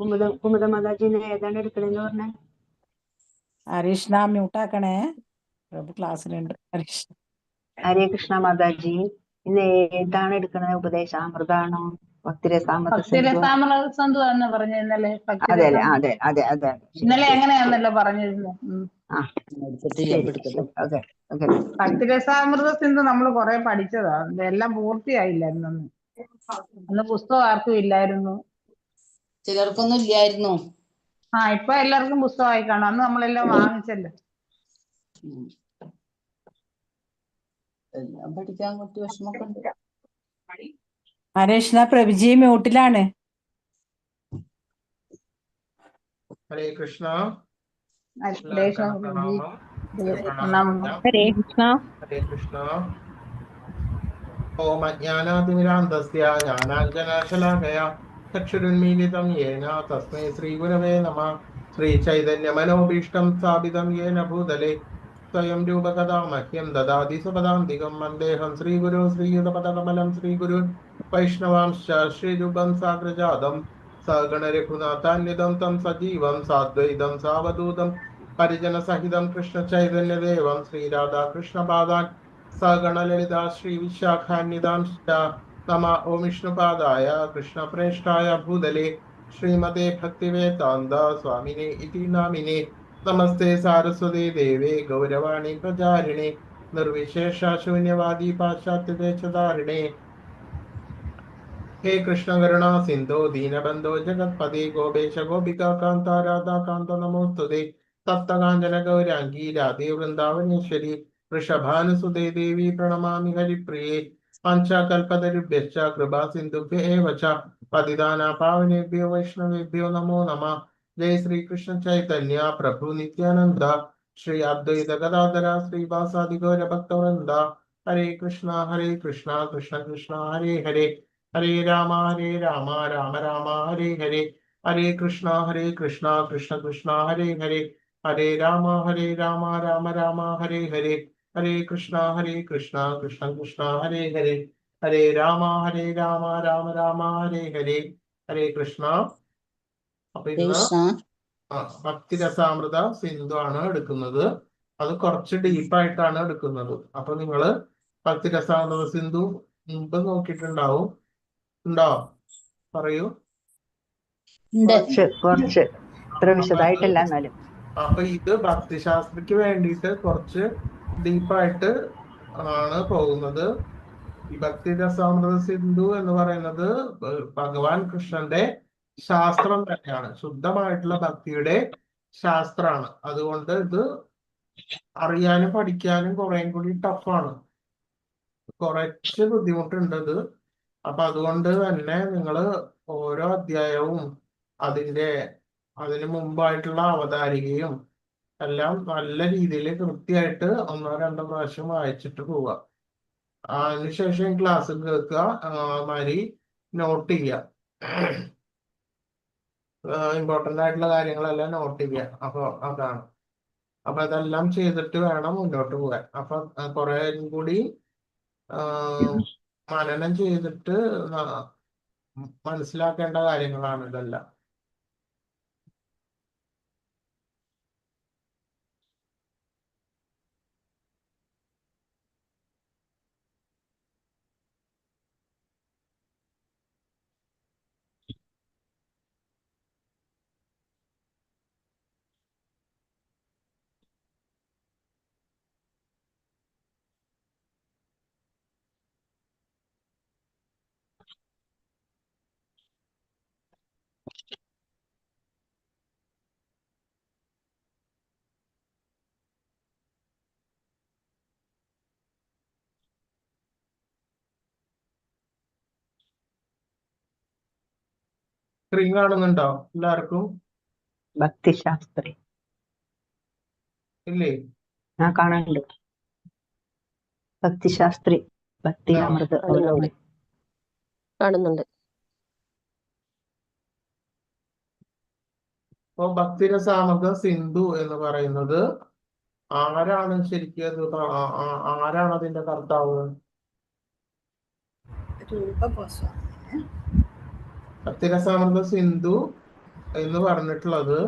കുമുദ മാതാജിനെ ഏതാണ് എടുക്കണെന്ന് പറഞ്ഞ? ഹരീഷ്ണ മ്യൂട്ടാക്കണേ, പ്രഭു ക്ലാസ്സിലുണ്ട്. ഹരീഷ്ണ. ഹരേ കൃഷ്ണ മാതാജി, ഇന്ന് ഏതാണ് എടുക്കണത്? ഉപദേശാമൃതാണോ ഭക്തിരസാമൃത സിന്ധു? ഭക്തിരസാമൃതസന്ധു എന്ന് പറഞ്ഞു ഇന്നലെ. അതെ അല്ലേ? അതെ അതെ അതെ. ഇന്നലെ എങ്ങനെയാന്നല്ലോ പറഞ്ഞിരുന്നു. ആ ശരി ശരി. Okay okay. ഭക്തിരസാമൃത സിന്ധു നമ്മൾ കുറെ പഠിച്ചതാ, എല്ലാം പൂർത്തിയായില്ല. അന്ന് പുസ്തകം ആർക്കും ഇല്ലായിരുന്നു, ചിലർക്കൊന്നും ഇല്ലായിരുന്നു. ഇപ്പൊ എല്ലാവർക്കും പുസ്തകമായി കാണും. അന്ന് നമ്മളെല്ലാം വാങ്ങിച്ചല്ലോ. എല്ലാം പഠിക്കാൻ കുറച്ച് വിഷമൊക്കെ ഉണ്ട്. ഹരീഷ്ണ പ്രഭുജി മ്യൂട്ടിലാണ്. ഹരേ കൃഷ്ണ. ഹരേ കൃഷ്ണ. ഹരേ കൃഷ്ണ. ഓം അജ്ഞാനാതിമിരാന്തസ്യ ജ്ഞാനാഞ്ജനശലാകയാ ചക്ഷുരുന്മീലിതം യേന തസ്മൈ ശ്രീഗുരവേ നമഃ. ശ്രീചൈതന്യമനോഭീഷ്ടം സ്ഥാപിതം യേന ഭൂതലേ സ്വയം രൂപകഥാ മഹ്യം ദദാതി സ്വപദാന്തികം. വന്ദേഹം ശ്രീഗുരു ശ്രീയുതപദകമലം ശ്രീഗുരു വൈഷ്ണവാംശ്ച ശ്രീരൂപം സാഗ്രജാതം സഗണരഘുനാഥാന്വിതം തം സജീവം സാദ്വൈതം സാവധൂതം പരിജനസഹിതം കൃഷ്ണചൈതന്യദേവം ശ്രീരാധാകൃഷ്ണപാദാൻ സഗണലളിതാ ശ്രീവിശാഖാന്വിതാംശ്ച നമ. ഓം വിഷ്ണുപാദായ കൃഷ്ണപ്രേഷ്ഠായ ഭൂതലേ ശ്രീമതേ ഭക്തിവേദാന്ത സ്വാമിനേ ഇതി നാമിനേ. നമസ്തേ സാരസ്വതേ ദേവേ ഗൗരവാണി പ്രചാരിണേ നിർവിശേഷ ശൂന്യവാദി പാശ്ചാത്യദേശധാരിണേ. ഹേ കൃഷ്ണ കരുണാ സിന്ധോ ദീനബന്ധോ ജഗത്പദേ ഗോപേശ ഗോപികാ കാന്ത രാധാകാന്ത നമോസ്തുതേ. തപ്തകാഞ്ചന ഗൗരാംഗീ രാധേ വൃന്ദാവനേശ്വരി വൃഷഭാനുസുതേ ദേവി പ്രണമാമി ഹരിപ്രിയേ. പഞ്ചകൽപതരുഭ്യശ്ച കൃപാ സിന്ധുഭ്യ ഏവ ച പതിതാനാ പാവനേഭ്യോ വൈഷ്ണവേഭ്യോ നമോ നമഃ. ജയ ശ്രീ കൃഷ്ണ ചൈതന്യ പ്രഭു നിത്യാനന്ദ ശ്രീ അദ്വൈത ഗദാധര ശ്രീവാസാദി ഗൗര ഭക്തവൃന്ദ. ഹരേ കൃഷ്ണ കൃഷ്ണ കൃഷ്ണ ഹരേ ഹരേ ഹരേ രാമ രാമ രാമ ഹരേ ഹരേ. ഹരേ കൃഷ്ണ കൃഷ്ണ കൃഷ്ണ ഹരേ ഹരേ ഹരേ രാമ രാമ രാമ ഹരേ ഹരേ. ഹരേ കൃഷ്ണ കൃഷ്ണ കൃഷ്ണ ഹരേ ഹരേ ഹരേ രാമ രാമ രാമ ഹരേ ഹരേ. ഹരേ കൃഷ്ണ. അപ്പൊ ഇന്ന് ഭക്തിരസാമൃത സിന്ധു ആണ് എടുക്കുന്നത്. അത് കുറച്ച് ഡീപ്പായിട്ടാണ് എടുക്കുന്നത്. അപ്പൊ നിങ്ങള് ഭക്തിരസാമൃത സിന്ധു മുമ്പ് നോക്കിയിട്ടുണ്ടാവും. ഉണ്ടോ? പറയൂ. കുറച്ച് ഇത്ര വിശദമായിട്ടല്ല എന്നാലും. അപ്പൊ ഇത് ഭക്തിശാസ്ത്രക്ക് വേണ്ടിയിട്ട് കുറച്ച് ഡീപ്പായിട്ട് ആണ് പോകുന്നത്. ഈ ഭക്തിരസാമൃത സിന്ധു എന്ന് പറയുന്നത് ഭഗവാൻ കൃഷ്ണന്റെ ശാസ്ത്രം തന്നെയാണ്, ശുദ്ധമായിട്ടുള്ള ഭക്തിയുടെ ശാസ്ത്രമാണ്. അതുകൊണ്ട് ഇത് അറിയാനും പഠിക്കാനും കുറേം കൂടി ടഫാണ്, കുറച്ച് ബുദ്ധിമുട്ടുണ്ട് ഇത്. അപ്പൊ അതുകൊണ്ട് തന്നെ നിങ്ങള് ഓരോ അധ്യായവും അതിന് മുമ്പായിട്ടുള്ള അവതാരികയും എല്ലാം നല്ല രീതിയിൽ കൃത്യമായിട്ട് 1-2 പ്രാവശ്യം വായിച്ചിട്ട് പോവുക. അതിനുശേഷം ക്ലാസ് കേൾക്കുക, മാതിരി നോട്ട് ചെയ്യുക. ഇമ്പോർട്ടൻ്റ് ആയിട്ടുള്ള കാര്യങ്ങളെല്ലാം നോട്ട് ചെയ്യുക. അപ്പൊ അതാണ്. അപ്പൊ അതെല്ലാം ചെയ്തിട്ട് വേണം മുന്നോട്ട് പോകാൻ. അപ്പൊ കുറെ കൂടി മനനം ചെയ്തിട്ട് മനസ്സിലാക്കേണ്ട കാര്യങ്ങളാണ് ഇതെല്ലാം. സ്ക്രീൻ കാണുന്നുണ്ടോ എല്ലാവർക്കും? ഭക്തിശാസ്ത്രി ഇല്ലേ? കാണാനുണ്ട്. ഭക്തിശാസ്ത്രി ഭക്തി അമൃത കാണുന്നുണ്ട്. അപ്പൊ ഭക്തിരസാമൃത സിന്ധു എന്ന് പറയുന്നത് ആരാണ് ശരിക്കും? ആരാണ് അതിന്റെ കർത്താവ്? ഭക്തിരസാമൃത സിന്ധു എന്ന് പറഞ്ഞിട്ടുള്ളത്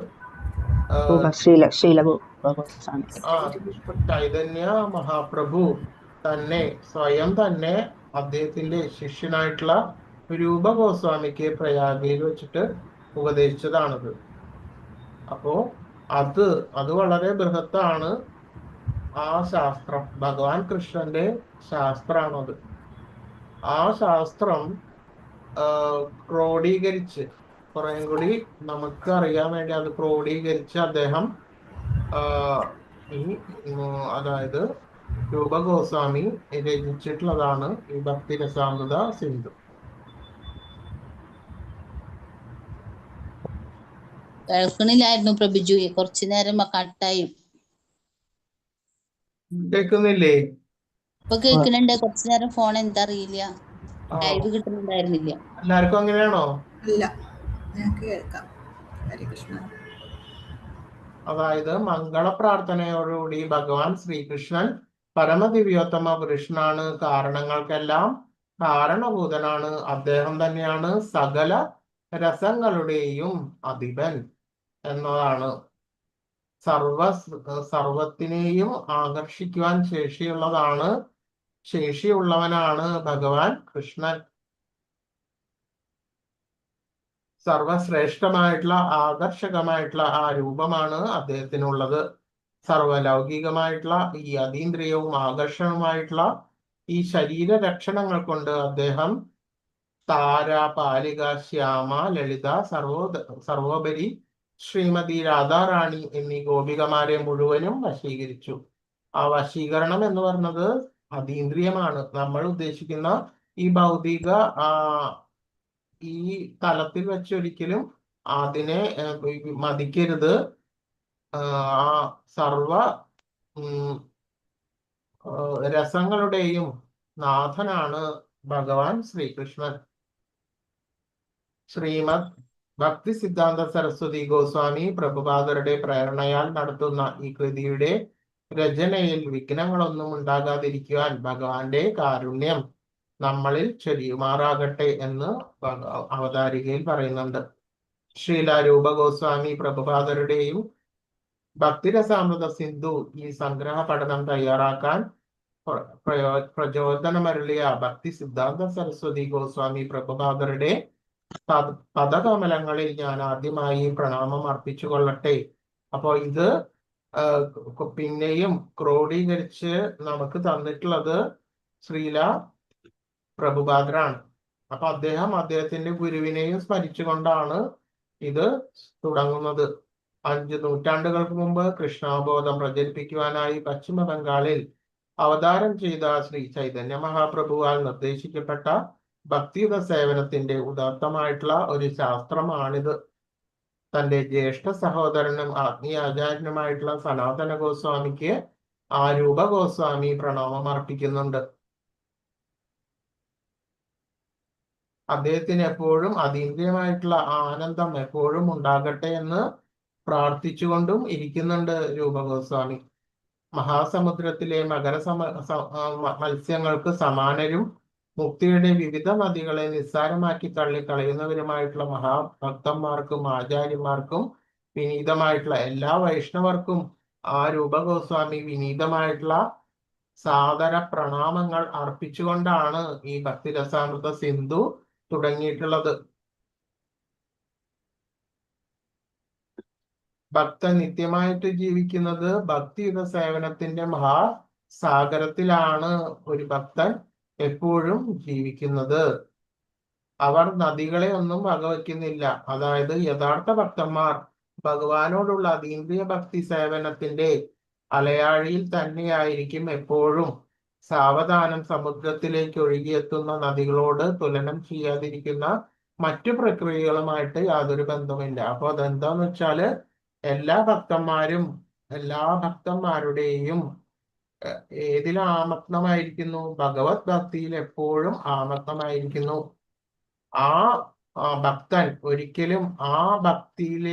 ശീല ഗോസ്വാമി. ആ ചൈതന്യ മഹാപ്രഭു തന്നെ സ്വയം തന്നെ അദ്ദേഹത്തിന്റെ ശിഷ്യനായിട്ടുള്ള രൂപ ഗോസ്വാമിക്ക് പ്രയാഗയിൽ വെച്ചിട്ട് ഉപദേശിച്ചതാണത്. അപ്പോ അത് വളരെ ബൃഹത്താണ്. ആ ശാസ്ത്രം ഭഗവാൻ കൃഷ്ണന്റെ ശാസ്ത്രമാണത്. ആ ശാസ്ത്രം ക്രോഡീകരിച്ച് കുറേ കൂടി നമുക്ക് അറിയാൻ വേണ്ടി അത് ക്രോഡീകരിച്ച് അദ്ദേഹം അതായത് രൂപ ഗോസ്വാമി രചിച്ചിട്ടുള്ളതാണ് ഈ ഭക്തിരസാമൃത സിന്ധു. കേൾക്കണില്ലായിരുന്നു പ്രഭിജു, കുറച്ചു നേരം കട്ടായി. കേൾക്കുന്നില്ലേ? ഇപ്പൊ കേൾക്കണുണ്ട്. കുറച്ചു നേരം ഫോൺ എന്താ അറിയില്ല, ലൈവ് കിട്ടുന്നുണ്ടായിരുന്നില്ല. എല്ലാവർക്കും അങ്ങനെയാണോ? ഇല്ല, ഞങ്ങൾക്ക് കേൾക്കാം. ഹരികൃഷ്ണ. അതായത് മംഗള പ്രാർത്ഥനയോടുകൂടി ഭഗവാൻ ശ്രീകൃഷ്ണൻ പരമദിവ്യോത്തമ പുരുഷനാണ്, കാരണങ്ങൾക്കെല്ലാം കാരണഭൂതനാണ്, അദ്ദേഹം തന്നെയാണ് സകല രസങ്ങളുടെയും അധിപൻ എന്നതാണ്. സർവത്തിനെയും ആകർഷിക്കുവാൻ ശേഷിയുള്ളവനാണ് ഭഗവാൻ കൃഷ്ണൻ. സർവശ്രേഷ്ഠമായിട്ടുള്ള ആകർഷകമായിട്ടുള്ള ആ രൂപമാണ് അദ്ദേഹത്തിനുള്ളത്. സർവലൗകികമായിട്ടുള്ള ഈ അതീന്ദ്രിയവും ആകർഷകവുമായിട്ടുള്ള ഈ ശരീര ലക്ഷണങ്ങൾ കൊണ്ട് അദ്ദേഹം താര, പാലിക, ശ്യാമ, ലളിത, സർവോപരി ശ്രീമതി രാധാറാണി എന്നീ ഗോപികമാരെ മുഴുവനും വശീകരിച്ചു. ആ വശീകരണം എന്ന് പറഞ്ഞത് അതീന്ദ്രിയമാണ്. നമ്മൾ ഉദ്ദേശിക്കുന്ന ഈ ഭൗതിക ഈ തലത്തിൽ വെച്ചൊരിക്കലും അതിനെ മതിക്കരുത്. ആ സർവ രസങ്ങളുടെയും നാഥനാണ് ഭഗവാൻ ശ്രീകൃഷ്ണൻ. ശ്രീമദ് ഭക്തി സിദ്ധാന്ത സരസ്വതി ഗോസ്വാമി പ്രഭുപാദരുടെ പ്രേരണയാൽ നടത്തുന്ന ഈ കൃതിയുടെ രചനയിൽ വിഘ്നങ്ങളൊന്നും ഉണ്ടാകാതിരിക്കുവാൻ ഭഗവാന്റെ കാരുണ്യം നമ്മളിൽ ചൊരിയുമാറാകട്ടെ എന്ന് അവതാരികയിൽ പറയുന്നുണ്ട്. ശ്രീല രൂപ ഗോസ്വാമി പ്രഭുപാദരുടെയും ഭക്തിരസാമൃത സിന്ധു ഈ സംഗ്രഹ പഠനം തയ്യാറാക്കാൻ പ്രചോദനമരുളിയ ഭക്തി സിദ്ധാന്ത സരസ്വതി ഗോസ്വാമി പ്രഭുപാദരുടെ പദകമലങ്ങളിൽ ഞാൻ ആദ്യമായി പ്രണാമം അർപ്പിച്ചു കൊള്ളട്ടെ. അപ്പോൾ ഇത് പിന്നെയും ക്രോഡീകരിച്ച് നമുക്ക് തന്നിട്ടുള്ളത് ശ്രീല പ്രഭുപാദരാണ്. അപ്പൊ അദ്ദേഹത്തിന്റെ ഗുരുവിനെയും സ്മരിച്ചുകൊണ്ടാണ് ഇത് തുടങ്ങുന്നത്. 5 നൂറ്റാണ്ടുകൾക്ക് മുമ്പ് കൃഷ്ണാബോധം പ്രചരിപ്പിക്കുവാനായി പശ്ചിമ ബംഗാളിൽ അവതാരം ചെയ്ത ശ്രീ ചൈതന്യ മഹാപ്രഭുവാൽ നിർദ്ദേശിക്കപ്പെട്ട ഭക്തിയുത സേവനത്തിന്റെ ഉദാത്തമായിട്ടുള്ള ഒരു ശാസ്ത്രമാണിത്. തന്റെ ജ്യേഷ്ഠ സഹോദരനും ആത്മീയാചാര്യനുമായിട്ടുള്ള സനാതന ഗോസ്വാമിക്ക് ആ രൂപ ഗോസ്വാമി പ്രണാമം അർപ്പിക്കുന്നുണ്ട്. അദ്ദേഹത്തിന് എപ്പോഴും അതീന്ദ്രിയമായിട്ടുള്ള ആനന്ദം എപ്പോഴും ഉണ്ടാകട്ടെ എന്ന് പ്രാർത്ഥിച്ചുകൊണ്ടും ഇരിക്കുന്നുണ്ട് രൂപ ഗോസ്വാമി. മഹാസമുദ്രത്തിലെ മത്സ്യങ്ങൾക്ക് സമാനരും മുക്തിയുടെ വിവിധ നദികളെ നിസ്സാരമാക്കി തള്ളിക്കളയുന്നവരുമായിട്ടുള്ള മഹാഭക്തന്മാർക്കും ആചാര്യന്മാർക്കും വിനീതമായിട്ടുള്ള എല്ലാ വൈഷ്ണവർക്കും ആ രൂപ ഗോസ്വാമി വിനീതമായിട്ടുള്ള സാദര പ്രണാമങ്ങൾ അർപ്പിച്ചുകൊണ്ടാണ് ഈ ഭക്തിരസാമൃത സിന്ധു തുടങ്ങിയിട്ടുള്ളത്. ഭക്തൻ നിത്യമായിട്ട് ജീവിക്കുന്നത് ഭക്തിയുത സേവനത്തിന്റെ മഹാസാഗരത്തിലാണ് ഒരു ഭക്തൻ എപ്പോഴും ജീവിക്കുന്നത്. അവർ നദികളെ ഒന്നും വകവയ്ക്കുന്നില്ല. അതായത് യഥാർത്ഥ ഭക്തന്മാർ ഭഗവാനോടുള്ള അതീന്ദ്രിയ ഭക്തി സേവനത്തിന്റെ അലയാഴിയിൽ തന്നെയായിരിക്കും എപ്പോഴും. സാവധാനം സമുദ്രത്തിലേക്ക് ഒഴുകിയെത്തുന്ന നദികളോട് തുലനം ചെയ്യാതിരിക്കുന്ന മറ്റു പ്രക്രിയകളുമായിട്ട് യാതൊരു ബന്ധമില്ല. അപ്പൊ അതെന്താന്ന് വെച്ചാല് എല്ലാ ഭക്തന്മാരുടെയും ഏതിൽ ആമഗ്നമായിരിക്കുന്നു? ഭഗവത് ഭക്തിയിൽ എപ്പോഴും ആമഗ്നമായിരിക്കുന്നു. ആ ഭക്തൻ ഒരിക്കലും ആ ഭക്തിയിൽ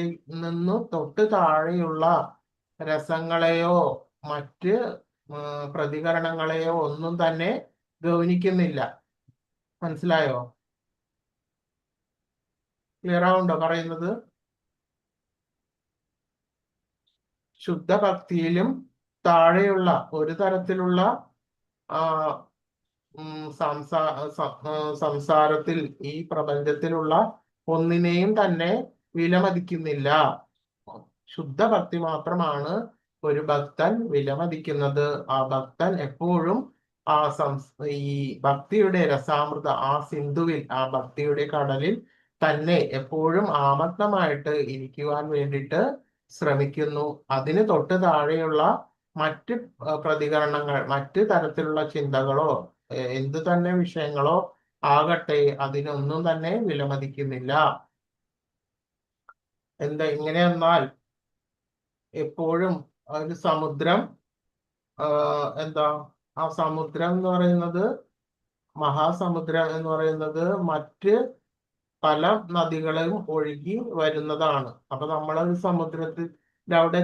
നിന്നു തൊട്ട് താഴെയുള്ള രസങ്ങളെയോ മറ്റ് പ്രതികരണങ്ങളെയോ ഒന്നും തന്നെ ഗൗനിക്കുന്നില്ല. മനസ്സിലായോ? ക്ലിയർ ആവുണ്ടോ പറയുന്നത്? ശുദ്ധഭക്തിയിലും താഴെയുള്ള ഒരു തരത്തിലുള്ള ആ സംസാരത്തിൽ ഈ പ്രപഞ്ചത്തിലുള്ള ഒന്നിനെയും തന്നെ വിലമതിക്കുന്നില്ല. ശുദ്ധഭക്തി മാത്രമാണ് ഒരു ഭക്തൻ വിലമതിക്കുന്നത്. ആ ഭക്തൻ എപ്പോഴും ആ ഈ ഭക്തിയുടെ രസാമൃത ആ സിന്ധുവിൽ, ആ ഭക്തിയുടെ കടലിൽ തന്നെ എപ്പോഴും ആമഗ്നമായിട്ട് ഇരിക്കുവാൻ വേണ്ടിയിട്ട് ശ്രമിക്കുന്നു. അതിന് തൊട്ട് താഴെയുള്ള മറ്റ് പ്രതികരണങ്ങൾ, മറ്റ് തരത്തിലുള്ള ചിന്തകളോ എന്തു തന്നെ വിഷയങ്ങളോ ആകട്ടെ, അതിനൊന്നും തന്നെ വിലമതിക്കുന്നില്ല. ഇങ്ങനെയെന്നാൽ എപ്പോഴും ഒരു സമുദ്രം ആ സമുദ്രം എന്ന് പറയുന്നത്, മഹാസമുദ്രം എന്ന് പറയുന്നത് മറ്റ് പല നദികളും ഒഴുകി വരുന്നതാണ്. അപ്പൊ നമ്മളൊരു സമുദ്രത്തിൽ അവിടെ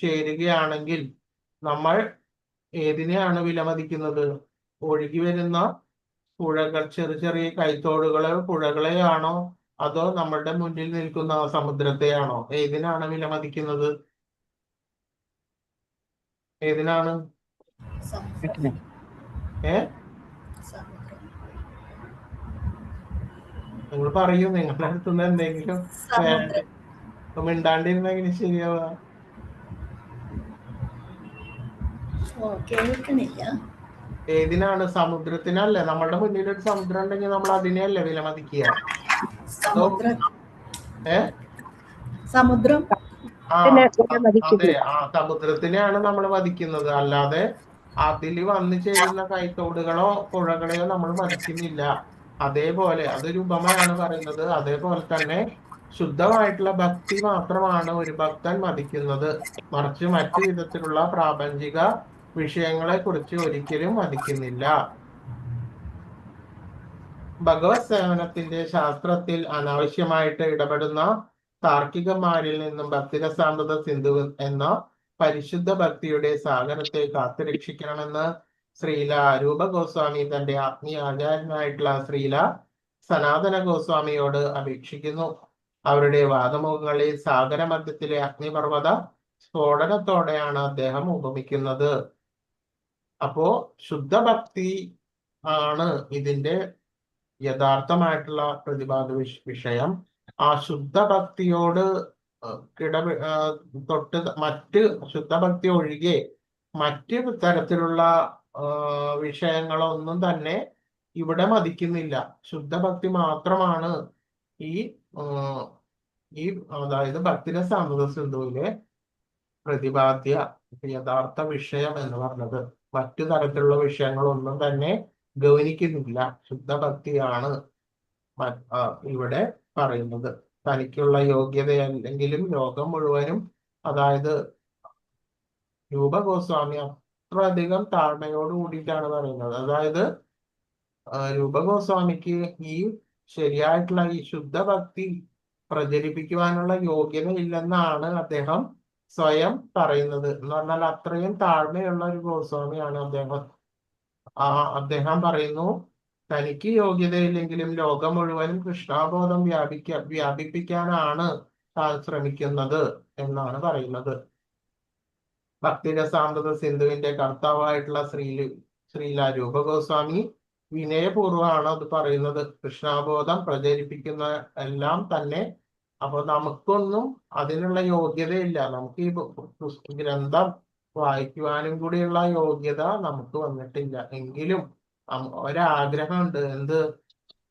ചേരുകയാണെങ്കിൽ നമ്മൾ ഏതിനെയാണ് വിലമതിക്കുന്നത്? ഒഴുകി വരുന്ന പുഴകൾ, ചെറിയ ചെറിയ കൈത്തോടുകളെ, പുഴകളെയാണോ, അതോ നമ്മളുടെ മുന്നിൽ നിൽക്കുന്ന സമുദ്രത്തെയാണോ? ഏതിനാണ് വിലമതിക്കുന്നത്? ഏതിനാണ്? നിങ്ങൾ പറയൂ, നിങ്ങളുടെ അടുത്തുനിന്ന് എന്തെങ്കിലും മിണ്ടാണ്ടിരുന്നെങ്കിൽ ശരിയാവുക. ഏതിനാണ്? സമുദ്രത്തിനല്ലേ? നമ്മളുടെ മുന്നിൽ ഒരു സമുദ്രം ഉണ്ടെങ്കിൽ നമ്മൾ അതിനെയല്ലേ വിലമതിക്കുക? സമുദ്രം അതെ, ആ സമുദ്രത്തിനെയാണ് നമ്മൾ മതിക്കുന്നത്. അല്ലാതെ അതിൽ വന്നു ചേരുന്ന കൈത്തോടുകളോ പുഴകളെയോ നമ്മൾ മതിക്കുന്നില്ല. അതേപോലെ അതൊരു ഉപമയാണ് പറയുന്നത്. അതേപോലെ തന്നെ ശുദ്ധമായിട്ടുള്ള ഭക്തി മാത്രമാണ് ഒരു ഭക്തൻ മതിക്കുന്നത്. മറിച്ച് മറ്റു വിധത്തിലുള്ള പ്രാപഞ്ചിക വിഷയങ്ങളെ കുറിച്ച് ഒരിക്കലും മതിക്കുന്നില്ല. ഭഗവത് സേവനത്തിന്റെ ശാസ്ത്രത്തിൽ അനാവശ്യമായിട്ട് ഇടപെടുന്ന താർക്കികന്മാരിൽ നിന്നും ഭക്തിരസാമൃത സിന്ധു എന്ന പരിശുദ്ധ ഭക്തിയുടെ സാഗരത്തെ കാത്തുരക്ഷിക്കണമെന്ന് ശ്രീല രൂപ ഗോസ്വാമി തന്റെ ആത്മീയ ആചാര്യനായിട്ടുള്ള ശ്രീല സനാതന ഗോസ്വാമിയോട് അപേക്ഷിക്കുന്നു. അവരുടെ വാദമുഖങ്ങളിൽ സാഗരമധ്യത്തിലെ അഗ്നിപർവ്വത സ്ഫോടനത്തോടെയാണ് അദ്ദേഹം ഉപമിക്കുന്നത്. അപ്പോ ശുദ്ധഭക്തി ആണ് ഇതിന്റെ യഥാർത്ഥമായിട്ടുള്ള പ്രതിപാദ വിഷയം. ആ ശുദ്ധഭക്തിയോട് തൊട്ട് മറ്റ് ശുദ്ധഭക്തി ഒഴികെ മറ്റ് തരത്തിലുള്ള വിഷയങ്ങളൊന്നും തന്നെ ഇവിടെ മതിക്കുന്നില്ല. ശുദ്ധഭക്തി മാത്രമാണ് അതായത് ഭക്തിരസാമൃത സിന്ധുവിലെ പ്രതിപാദ്യ യഥാർത്ഥ വിഷയം എന്ന് പറഞ്ഞത്. മറ്റു തരത്തിലുള്ള വിഷയങ്ങളൊന്നും തന്നെ ഗൗനിക്കുന്നില്ല. ശുദ്ധഭക്തിയാണ് ഇവിടെ പറയുന്നത്. തനിക്കുള്ള യോഗ്യതയല്ലെങ്കിലും ലോകം മുഴുവനും, അതായത് രൂപ ഗോസ്വാമി അത്രയധികം താഴ്മയോട് കൂടിയിട്ടാണ് പറയുന്നത്. അതായത് രൂപ ഗോസ്വാമിക്ക് ഈ ശരിയായിട്ടുള്ള ഈ ശുദ്ധഭക്തി പ്രചരിപ്പിക്കുവാനുള്ള യോഗ്യത ഇല്ലെന്നാണ് അദ്ദേഹം സ്വയം പറയുന്നത്. എന്ന് പറഞ്ഞാൽ അത്രയും താഴ്മയുള്ള ഒരു ഗോസ്വാമിയാണ് അദ്ദേഹം. അദ്ദേഹം പറയുന്നു, തനിക്ക് യോഗ്യതയില്ലെങ്കിലും ലോകം മുഴുവനും കൃഷ്ണാബോധം വ്യാപിപ്പിക്കാനാണ് താൻ ശ്രമിക്കുന്നത് എന്നാണ് പറയുന്നത്. ഭക്തിരസാമൃത സിന്ധുവിന്റെ കർത്താവായിട്ടുള്ള ശ്രീല രൂപ ഗോസ്വാമി വിനയപൂർവ്വമാണ് അത് പറയുന്നത്. കൃഷ്ണാബോധം പ്രചരിപ്പിക്കുന്ന എല്ലാം തന്നെ. അപ്പൊ നമുക്കൊന്നും അതിനുള്ള യോഗ്യതയില്ല. നമുക്ക് ഈ ഗ്രന്ഥം വായിക്കുവാനും കൂടിയുള്ള യോഗ്യത നമുക്ക് വന്നിട്ടില്ല. എങ്കിലും ഒരാഗ്രഹമുണ്ട്. എന്ത്?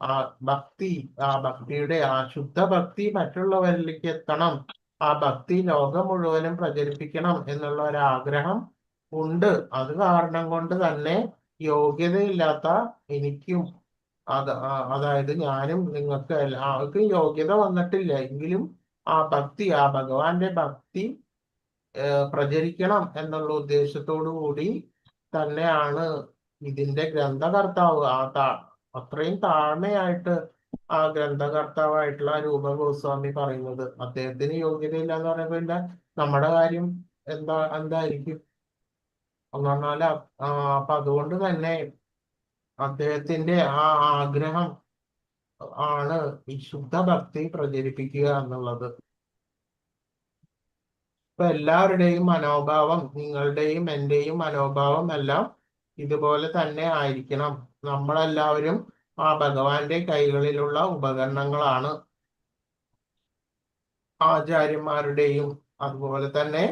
ആ ഭക്തിയുടെ ആ ശുദ്ധഭക്തി മറ്റുള്ളവരിലേക്ക് എത്തണം, ആ ഭക്തി ലോകം മുഴുവനും പ്രചരിപ്പിക്കണം എന്നുള്ള ഒരാഗ്രഹം ഉണ്ട്. അത് കാരണം കൊണ്ട് തന്നെ യോഗ്യതയില്ലാത്ത എനിക്കും, അതായത് ഞാനും, നിങ്ങൾക്ക് എല്ലാവർക്കും യോഗ്യത വന്നിട്ടില്ല. എങ്കിലും ആ ഭക്തി, ആ ഭഗവാന്റെ ഭക്തി പ്രചരിക്കണം എന്നുള്ള ഉദ്ദേശത്തോടു കൂടി തന്നെയാണ് ഇതിന്റെ ഗ്രന്ഥകർത്താവ് അത്രയും താഴ്മയായിട്ട് ആ ഗ്രന്ഥകർത്താവായിട്ടുള്ള രൂപ ഗോസ്വാമി പറയുന്നത്. അദ്ദേഹത്തിന് യോഗ്യതയില്ല എന്ന് പറയുമ്പോ പിന്നെ നമ്മുടെ കാര്യം എന്തായിരിക്കും എന്ന് പറഞ്ഞാല് അപ്പൊ അതുകൊണ്ട് തന്നെ അദ്ദേഹത്തിന്റെ ആ ആഗ്രഹം ആണ് ഈ ശുദ്ധഭക്തി പ്രചരിപ്പിക്കുക എന്നുള്ളത്. ഇപ്പൊ എല്ലാവരുടെയും മനോഭാവം, നിങ്ങളുടെയും എന്റെയും മനോഭാവം എല്ലാം ഇതുപോലെ തന്നെ ആയിരിക്കണം. നമ്മളെല്ലാവരും ആ ഭഗവാന്റെ കൈകളിലുള്ള ഉപകരണങ്ങളാണ്. ആചാര്യന്മാരുടെയും അതുപോലെ തന്നെ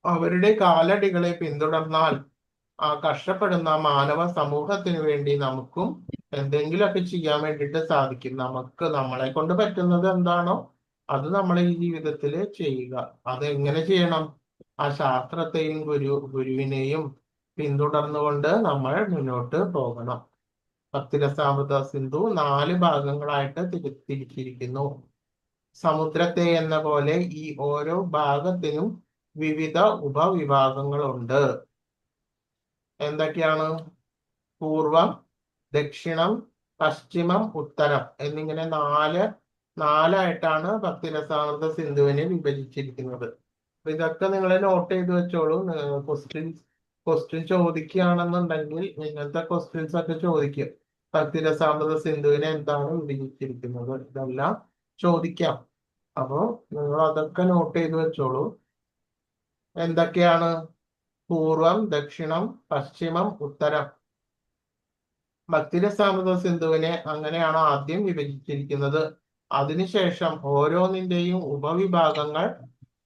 അവരുടെ കാലടികളെ പിന്തുടർന്നാൽ ആ കഷ്ടപ്പെടുന്ന മാനവ സമൂഹത്തിന് വേണ്ടി നമുക്കും എന്തെങ്കിലുമൊക്കെ ചെയ്യാൻ വേണ്ടിയിട്ട് സാധിക്കും. നമുക്ക് നമ്മളെ കൊണ്ട് പറ്റുന്നത് എന്താണോ അത് നമ്മൾ ഈ ജീവിതത്തിൽ ചെയ്യുക. അത് എങ്ങനെ ചെയ്യണം? ആ ശാസ്ത്രത്തെയും ഗുരുവിനെയും പിന്തുടർന്നുകൊണ്ട് നമ്മൾ മുന്നോട്ട് പോകണം. ഭക്തിരസാമൃത സിന്ധു 4 ഭാഗങ്ങളായിട്ട് തിരിച്ചിരിക്കുന്നു. സമുദ്രത്തെ എന്ന പോലെ ഈ ഓരോ ഭാഗത്തിനും വിവിധ ഉപവിഭാഗങ്ങളുണ്ട്. എന്തൊക്കെയാണ്? പൂർവം, ദക്ഷിണം, പശ്ചിമം, ഉത്തരം എന്നിങ്ങനെ നാലായിട്ടാണ് ഭക്തിരസാമൃത സിന്ധുവിനെ വിഭജിച്ചിരിക്കുന്നത്. അപ്പൊ ഇതൊക്കെ നിങ്ങൾ നോട്ട് ചെയ്ത് വെച്ചോളൂ. ക്വസ്റ്റ്യൻ ചോദിക്കുകയാണെന്നുണ്ടെങ്കിൽ ഇങ്ങനത്തെ ക്വസ്റ്റ്യൻസ് ഒക്കെ ചോദിക്കും. ഭക്തിരസാമൃത സിന്ധുവിനെ എന്താണ് വിഭജിച്ചിരിക്കുന്നത്, ഇതെല്ലാം ചോദിക്കാം. അപ്പോ നിങ്ങൾ അതൊക്കെ നോട്ട് ചെയ്ത് വെച്ചോളൂ. എന്തൊക്കെയാണ്? പൂർവം, ദക്ഷിണം, പശ്ചിമം, ഉത്തരം. ഭക്തിരസാമൃത സിന്ധുവിനെ അങ്ങനെയാണ് ആദ്യം വിഭജിച്ചിരിക്കുന്നത്. അതിനുശേഷം ഓരോന്നിന്റെയും ഉപവിഭാഗങ്ങൾ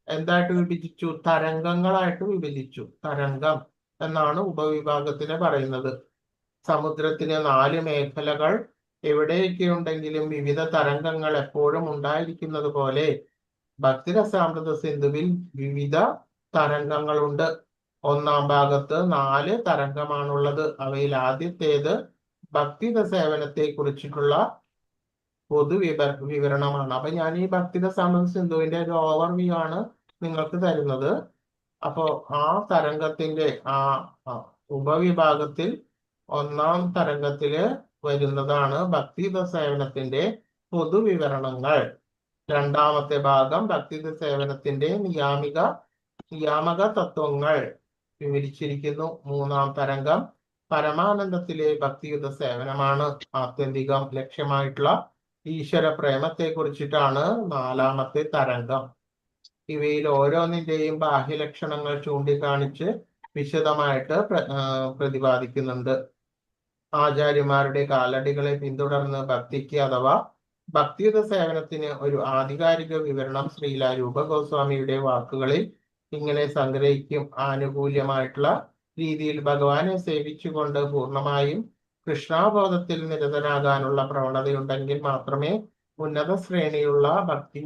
എന്തായിട്ട് വിഭജിച്ചു? തരംഗങ്ങളായിട്ട് വിഭജിച്ചു. തരംഗം എന്നാണ് ഉപവിഭാഗത്തിനെ പറയുന്നത്. സമുദ്രത്തിന് 4 മേഖലകൾ എവിടെയൊക്കെ ഉണ്ടെങ്കിലും വിവിധ തരംഗങ്ങൾ എപ്പോഴും ഉണ്ടായിരിക്കുന്നത് പോലെ ഭക്തിരസാമൃത സിന്ധുവിൽ വിവിധ തരംഗങ്ങളുണ്ട്. ഒന്നാം ഭാഗത്ത് 4 തരംഗമാണുള്ളത്. അവയിൽ ആദ്യത്തേത് ഭക്തിത സേവനത്തെ കുറിച്ചിട്ടുള്ള വിവരണമാണ്. അപ്പൊ ഞാൻ ഈ ഭക്തിരസാമൃത സിന്ധുവിന്റെ ഒരു ഓവർവ്യൂ ആണ് നിങ്ങൾക്ക് തരുന്നത്. അപ്പോ ആ തരംഗത്തിന്റെ ആ ഉപവിഭാഗത്തിൽ ഒന്നാം തരംഗത്തില് വരുന്നതാണ് ഭക്തിത സേവനത്തിന്റെ പൊതുവിവരണങ്ങൾ. രണ്ടാമത്തെ ഭാഗം ഭക്തിത സേവനത്തിന്റെ നിയാമക തത്വങ്ങൾ വിവരിച്ചിരിക്കുന്നു. മൂന്നാം തരംഗം പരമാനന്ദത്തിലെ ഭക്തിയുത സേവനമാണ്. ആത്യന്തികം ലക്ഷ്യമായിട്ടുള്ള ഈശ്വര പ്രേമത്തെ കുറിച്ചിട്ടാണ് 4ാമത്തെ തരംഗം. ഇവയിൽ ഓരോന്നിന്റെയും ബാഹ്യലക്ഷണങ്ങൾ ചൂണ്ടിക്കാണിച്ച് വിശദമായിട്ട് പ്രതിപാദിക്കുന്നുണ്ട്. ആചാര്യന്മാരുടെ കാലടികളെ പിന്തുടർന്ന് ഭക്തിക്ക് അഥവാ ഭക്തിയുത സേവനത്തിന് ഒരു ആധികാരിക വിവരണം ശ്രീല രൂപ ഗോസ്വാമിയുടെ വാക്കുകളിൽ ഇങ്ങനെ സംഗ്രഹിക്കും. ആനുകൂല്യമായിട്ടുള്ള രീതിയിൽ ഭഗവാനെ സേവിച്ചുകൊണ്ട് പൂർണ്ണമായും കൃഷ്ണാബോധത്തിൽ നിരതനാകാനുള്ള പ്രവണതയുണ്ടെങ്കിൽ മാത്രമേ ഉന്നത ശ്രേണിയുള്ള ഭക്തി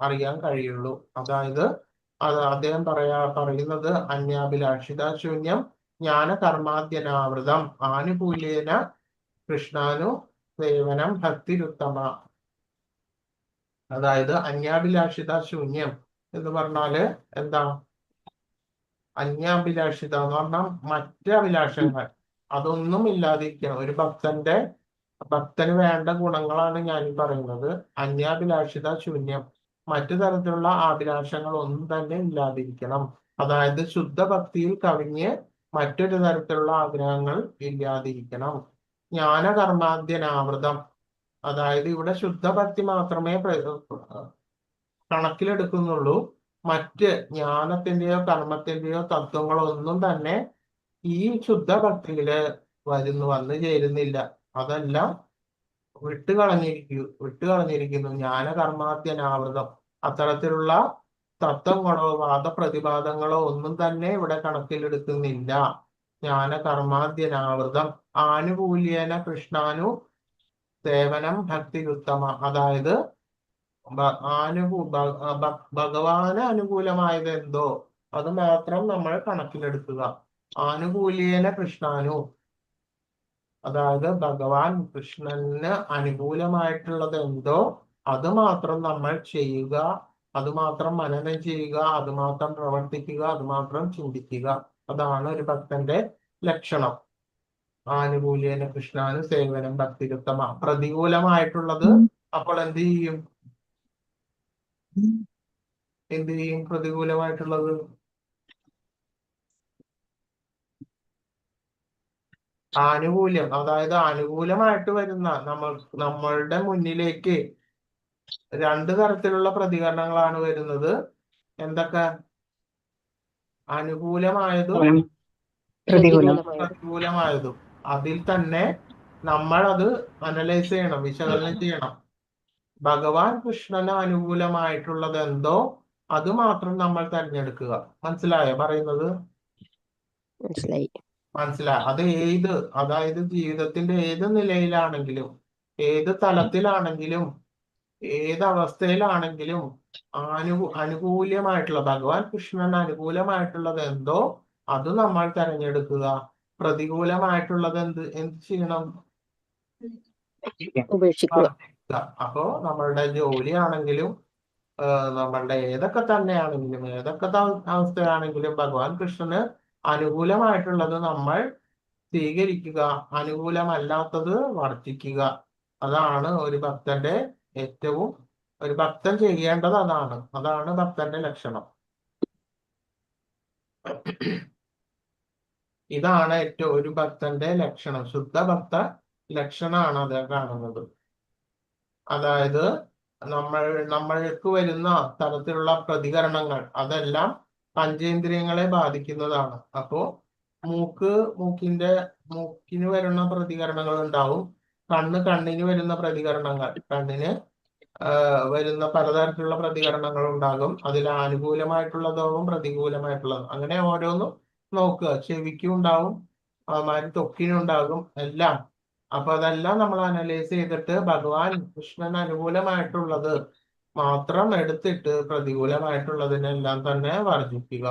അറിയാൻ കഴിയുള്ളൂ. അതായത് അദ്ദേഹം പറയുന്നത് അന്യാഭിലാഷിതാശൂന്യം ജ്ഞാനകർമാദ്യനാവൃതം ആനുകൂല്യേന കൃഷ്ണാനു സേവനം ഭക്തിരുത്തമ. അതായത് അന്യാഭിലാഷിത ശൂന്യം എന്ന് പറഞ്ഞാല് എന്താ? അന്യാഭിലാഷിത എന്ന് പറഞ്ഞാൽ മറ്റ് അഭിലാഷങ്ങൾ അതൊന്നും ഇല്ലാതിരിക്കണം. ഒരു ഭക്തന് വേണ്ട ഗുണങ്ങളാണ് ഞാൻ പറയുന്നത്. അന്യാഭിലാഷിത ശൂന്യം, മറ്റു തരത്തിലുള്ള അഭിലാഷങ്ങൾ ഒന്നും തന്നെ ഇല്ലാതിരിക്കണം. അതായത് ശുദ്ധ ഭക്തിയിൽ കവിഞ്ഞ് മറ്റൊരു തരത്തിലുള്ള ആഗ്രഹങ്ങൾ ഇല്ലാതിരിക്കണം. ജ്ഞാനകർമാദ്യനാവൃതം, അതായത് ഇവിടെ ശുദ്ധഭക്തി മാത്രമേ കണക്കിലെടുക്കുന്നുള്ളൂ. മറ്റ് ജ്ഞാനത്തിന്റെയോ കർമ്മത്തിന്റെയോ തത്വങ്ങളോ ഒന്നും തന്നെ ഈ ശുദ്ധഭക്തിയില് വന്നു ചേരുന്നില്ല. അതെല്ലാം വിട്ടുകളഞ്ഞിരിക്കുന്നു. ജ്ഞാനകർമാദ്യനാവൃതം, അത്തരത്തിലുള്ള തത്വങ്ങളോ വാദപ്രതിവാദങ്ങളോ ഒന്നും തന്നെ ഇവിടെ കണക്കിലെടുക്കുന്നില്ല. ജ്ഞാനകർമാദ്യനാവൃതം ആനുകൂല്യേന കൃഷ്ണാനു സേവനം ഭക്തിയുത്തമ, അതായത് ഭഗവാന് അനുകൂലമായത് എന്തോ അത് മാത്രം നമ്മൾ കണക്കിലെടുക്കുക. ആനുകൂല്യേന കൃഷ്ണാനു, അതായത് ഭഗവാൻ കൃഷ്ണന് അനുകൂലമായിട്ടുള്ളത് എന്തോ അത് മാത്രം നമ്മൾ ചെയ്യുക, അത് മാത്രം മനനം ചെയ്യുക, അത് മാത്രം പ്രവർത്തിക്കുക, അത് മാത്രം ചിന്തിക്കുക. അതാണ് ഒരു ഭക്തന്റെ ലക്ഷണം. ആനുകൂല്യേന കൃഷ്ണാനു സേവനം ഭക്തിയുത്തമ. പ്രതികൂലമായിട്ടുള്ളത് അപ്പോൾ എന്ത് ചെയ്യും? പ്രതികൂലമായിട്ടുള്ളത് ആനുകൂല്യം, അതായത് അനുകൂലമായിട്ട് വരുന്ന നമ്മളുടെ മുന്നിലേക്ക് 2 തരത്തിലുള്ള പ്രതികരണങ്ങളാണ് വരുന്നത്. എന്തൊക്കെ? അനുകൂലമായതും പ്രതികൂലം. പ്രതികൂലമായതും. അതിൽ തന്നെ നമ്മൾ അത് അനലൈസ് ചെയ്യണം, വിശകലനം ചെയ്യണം. ഭഗവാൻ കൃഷ്ണന് അനുകൂലമായിട്ടുള്ളത് എന്തോ അത് മാത്രം നമ്മൾ തിരഞ്ഞെടുക്കുക. മനസ്സിലായോ പറയുന്നത്? മനസ്സിലായി. മനസ്സിലായി. അത് അതായത് ജീവിതത്തിന്റെ ഏത് നിലയിലാണെങ്കിലും, ഏത് തലത്തിലാണെങ്കിലും, ഏത് അവസ്ഥയിലാണെങ്കിലും അനുകൂലമായിട്ടുള്ള ഭഗവാൻ കൃഷ്ണന് അനുകൂലമായിട്ടുള്ളത് എന്തോ അത് നമ്മൾ തിരഞ്ഞെടുക്കുക. പ്രതികൂലമായിട്ടുള്ളത് എന്ത് ചെയ്യണം? ഉപേക്ഷിക്കുക. അപ്പോ നമ്മളുടെ ജോലിയാണെങ്കിലും നമ്മളുടെ ഏതൊക്കെ തന്നെയാണെങ്കിലും, ഏതൊക്കെ അവസ്ഥയാണെങ്കിലും ഭഗവാൻ കൃഷ്ണന് അനുകൂലമായിട്ടുള്ളത് നമ്മൾ സ്വീകരിക്കുക, അനുകൂലമല്ലാത്തത് വർജിക്കുക. അതാണ് ഒരു ഭക്തൻ ചെയ്യേണ്ടത്. അതാണ് ഭക്തന്റെ ലക്ഷണം. ഇതാണ് ഒരു ഭക്തന്റെ ലക്ഷണം. ശുദ്ധ ഭക്ത ലക്ഷണമാണ് അത് കാണുന്നത്. അതായത് നമ്മൾക്ക് വരുന്ന തരത്തിലുള്ള പ്രതികരണങ്ങൾ അതെല്ലാം പഞ്ചേന്ദ്രിയങ്ങളെ ബാധിക്കുന്നതാണ്. അപ്പോ മൂക്കിന് വരുന്ന പ്രതികരണങ്ങൾ ഉണ്ടാവും, കണ്ണിന് വരുന്ന പ്രതികരണങ്ങൾ, കണ്ണിന് വരുന്ന പലതരത്തിലുള്ള പ്രതികരണങ്ങൾ ഉണ്ടാകും. അതിൽ അനുകൂലമായിട്ടുള്ളതാവും പ്രതികൂലമായിട്ടുള്ളതും. അങ്ങനെ ഓരോന്നും നോക്കുക. ചെവിക്കും ഉണ്ടാവും, ത്വക്കിനുണ്ടാകും, എല്ലാം. അപ്പൊ അതെല്ലാം നമ്മൾ അനലൈസ് ചെയ്തിട്ട് ഭഗവാൻ കൃഷ്ണന് അനുകൂലമായിട്ടുള്ളത് മാത്രം എടുത്തിട്ട് പ്രതികൂലമായിട്ടുള്ളതിനെല്ലാം തന്നെ വർജിക്കുക.